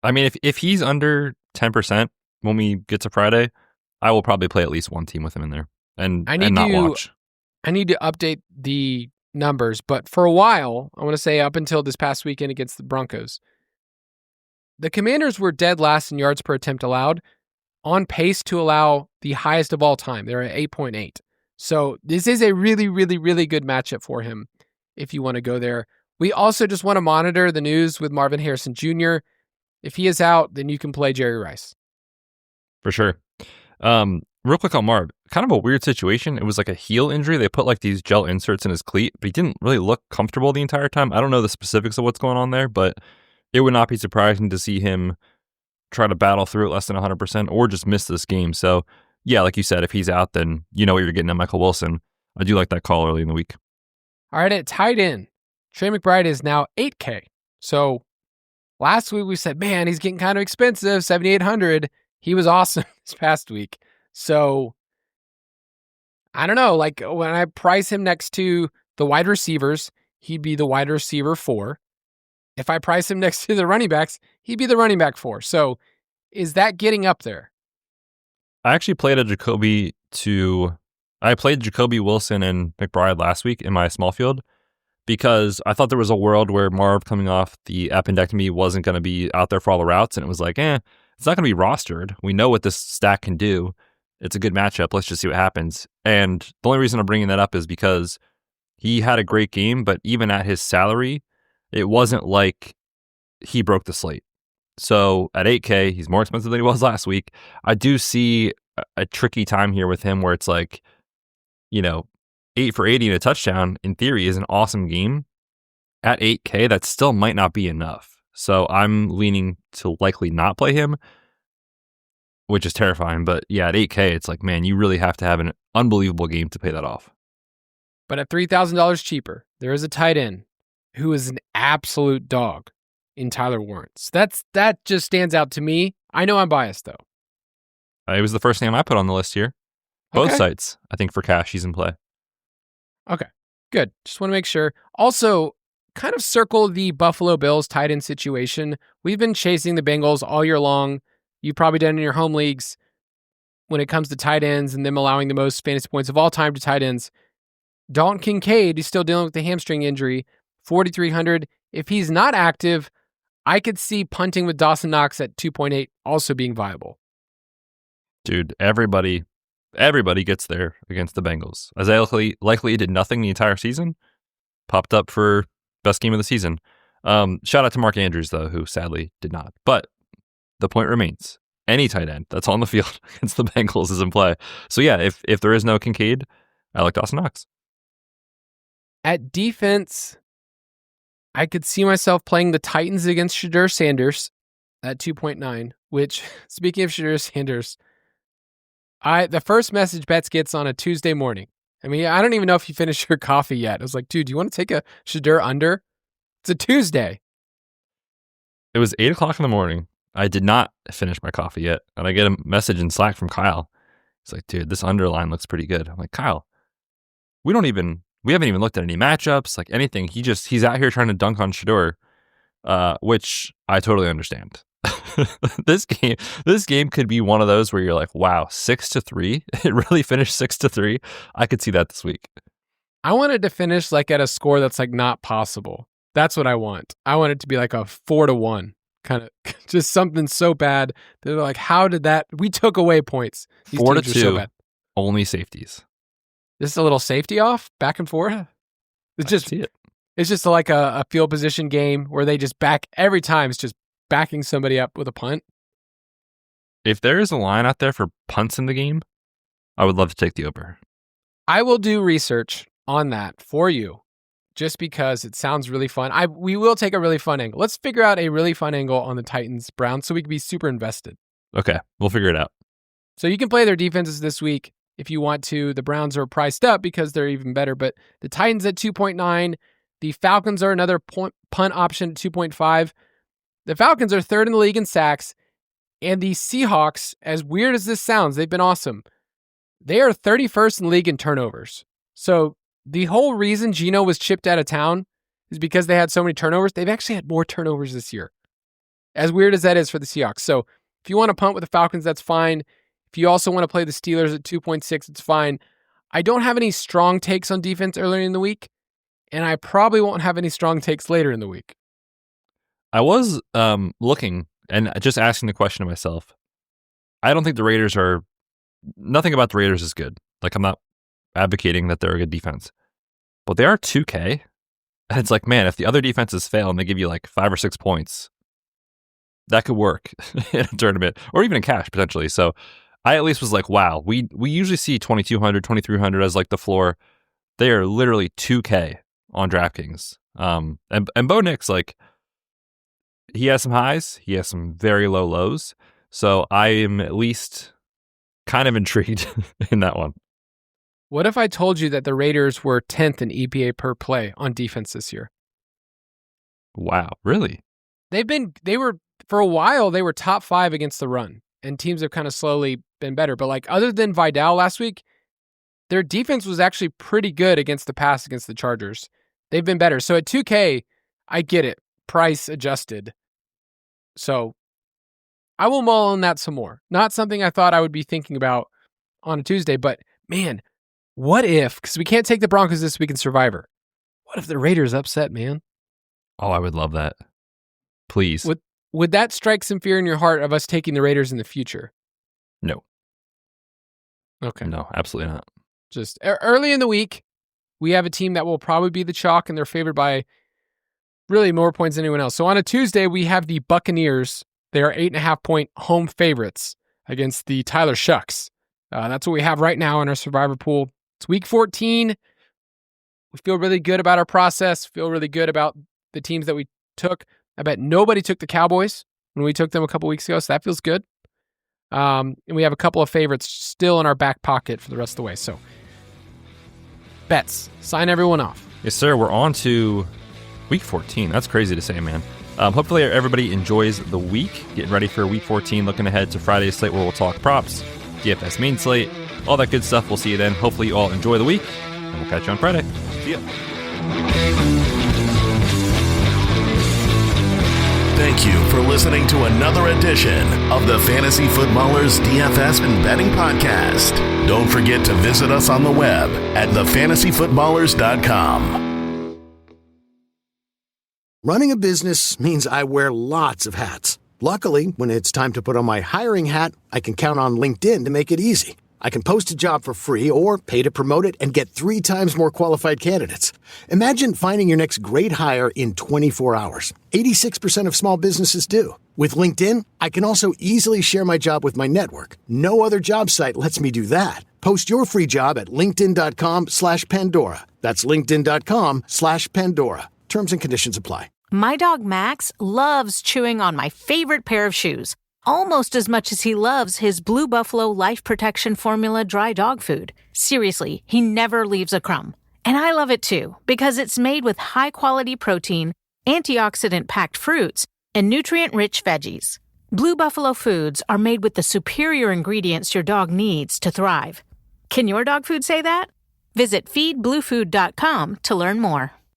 I mean, if he's under 10% when we get to Friday, I will probably play at least one team with him in there and not watch. I need to update the numbers, but for a while, I want to say up until this past weekend against the Broncos, the Commanders were dead last in yards per attempt allowed, on pace to allow the highest of all time. They're at 8.8. So this is a really, really, really good matchup for him if you want to go there. We also just want to monitor the news with Marvin Harrison Jr. If he is out, then you can play Jerry Rice. For sure. Real quick on Marv, kind of a weird situation. It was like a heel injury. They put like these gel inserts in his cleat, but he didn't really look comfortable the entire time. I don't know the specifics of what's going on there, but it would not be surprising to see him try to battle through it less than 100% or just miss this game. So yeah, like you said, if he's out, then you know what you're getting at Michael Wilson. I do like that call early in the week. All right, at tight end, Trey McBride is now $8K. So last week we said, man, he's getting kind of expensive, $7,800. He was awesome this past week. So I don't know, like when I price him next to the wide receivers, he'd be the wide receiver 4. If I price him next to the running backs, he'd be the running back 4. So is that getting up there? I actually played Jacoby Wilson and McBride last week in my small field because I thought there was a world where Marv coming off the appendectomy wasn't going to be out there for all the routes. And it was like, it's not going to be rostered. We know what this stack can do. It's a good matchup. Let's just see what happens. And the only reason I'm bringing that up is because he had a great game, but even at his salary, it wasn't like he broke the slate. So at 8K, he's more expensive than he was last week. I do see a tricky time here with him where it's like, 8 for 80 and a touchdown, in theory, is an awesome game. At 8K, that still might not be enough. So I'm leaning to likely not play him, which is terrifying. But yeah, at 8K, it's like, man, you really have to have an unbelievable game to pay that off. But at $3,000 cheaper, there is a tight end who is an absolute dog in Tyler Warrens. That just stands out to me. I know I'm biased, though. It was the first name I put on the list here. Both sites, I think, for cash, he's in play. Okay, good. Just want to make sure. Also, kind of circle the Buffalo Bills tight end situation. We've been chasing the Bengals all year long. You've probably done it in your home leagues when it comes to tight ends and them allowing the most fantasy points of all time to tight ends. Dalton Kincaid is still dealing with the hamstring injury, 4,300. If he's not active, I could see punting with Dawson Knox at 2.8 also being viable. Dude, everybody gets there against the Bengals. Isaiah likely did nothing the entire season. Popped up for best game of the season. Shout out to Mark Andrews, though, who sadly did not. But the point remains. Any tight end that's on the field against the Bengals is in play. So yeah, if there is no Kincaid, I like Dawson Knox. At defense, I could see myself playing the Titans against Shadur Sanders at 2.9, which, speaking of Shadur Sanders, the first message Betz gets on a Tuesday morning. I mean, I don't even know if you finished your coffee yet. I was like, dude, do you want to take a Shadur under? It's a Tuesday. It was 8 o'clock in the morning. I did not finish my coffee yet. And I get a message in Slack from Kyle. He's like, dude, this underline looks pretty good. I'm like, Kyle, we haven't even looked at any matchups, like anything. He's out here trying to dunk on Shadur, which I totally understand. This game could be one of those where you're like, wow, 6-3. It really finished 6-3. I could see that this week. I wanted to finish like at a score that's like not possible. That's what I want. I want it to be like a 4-1, kind of just something so bad that they're like, how did that? We took away points. These 4-2. So bad. Only safeties. Just a little safety off, back and forth. It's just like a field position game where they just back every time. It's just backing somebody up with a punt. If there is a line out there for punts in the game, I would love to take the over. I will do research on that for you just because it sounds really fun. We will take a really fun angle. Let's figure out a really fun angle on the Titans Browns so we can be super invested. Okay, we'll figure it out. So you can play their defenses this week if you want to. The Browns are priced up because they're even better, but the Titans at 2.9, the Falcons are another punt option at 2.5. The Falcons are third in the league in sacks, and the Seahawks, as weird as this sounds, they've been awesome. They are 31st in the league in turnovers. So the whole reason Geno was chipped out of town is because they had so many turnovers. They've actually had more turnovers this year, as weird as that is for the Seahawks. So if you want to punt with the Falcons, that's fine. If you also want to play the Steelers at 2.6, it's fine. I don't have any strong takes on defense earlier in the week, and I probably won't have any strong takes later in the week. I was looking and just asking the question to myself. I don't think nothing about the Raiders is good. Like, I'm not advocating that they're a good defense, but they are 2K. And it's like, man, if the other defenses fail and they give you like 5 or 6 points, that could work in a tournament or even in cash potentially. So I at least was like, wow, we usually see 2,200, 2,300 as like the floor. They are literally 2K on DraftKings. And Bo Nix, like, he has some highs, he has some very low lows. So I am at least kind of intrigued in that one. What if I told you that the Raiders were 10th in EPA per play on defense this year? Wow, really? For a while, they were top 5 against the run, and teams have kind of slowly been better. But like other than Vidal last week, their defense was actually pretty good against the pass against the Chargers. They've been better. So at 2K, I get it. Price adjusted. So I will mull on that some more. Not something I thought I would be thinking about on a Tuesday, but man, what if, because we can't take the Broncos this week in Survivor, what if the Raiders upset, man? Oh, I would love that. Please. Would that strike some fear in your heart of us taking the Raiders in the future? No. Okay. No, absolutely not. Just early in the week, we have a team that will probably be the chalk, and they're favored by really more points than anyone else. So on a Tuesday, we have the Buccaneers. They are 8.5-point home favorites against the Tyler Shucks. That's what we have right now in our Survivor pool. It's week 14. We feel really good about our process, feel really good about the teams that we took. I bet nobody took the Cowboys when we took them a couple weeks ago, so that feels good. And we have a couple of favorites still in our back pocket for the rest of the way. So, bets. Sign everyone off. Yes, sir. We're on to week 14. That's crazy to say, man. Hopefully everybody enjoys the week. Getting ready for week 14, looking ahead to Friday's slate where we'll talk props, DFS main slate, all that good stuff. We'll see you then. Hopefully you all enjoy the week, and we'll catch you on Friday. See ya. Thank you for listening to another edition of the Fantasy Footballers DFS and Betting Podcast. Don't forget to visit us on the web at thefantasyfootballers.com. Running a business means I wear lots of hats. Luckily, when it's time to put on my hiring hat, I can count on LinkedIn to make it easy. I can post a job for free or pay to promote it and get 3 times more qualified candidates. Imagine finding your next great hire in 24 hours. 86% of small businesses do. With LinkedIn, I can also easily share my job with my network. No other job site lets me do that. Post your free job at linkedin.com/Pandora. That's linkedin.com/Pandora. Terms and conditions apply. My dog Max loves chewing on my favorite pair of shoes, almost as much as he loves his Blue Buffalo Life Protection Formula dry dog food. Seriously, he never leaves a crumb. And I love it too, because it's made with high-quality protein, antioxidant-packed fruits, and nutrient-rich veggies. Blue Buffalo foods are made with the superior ingredients your dog needs to thrive. Can your dog food say that? Visit feedbluefood.com to learn more.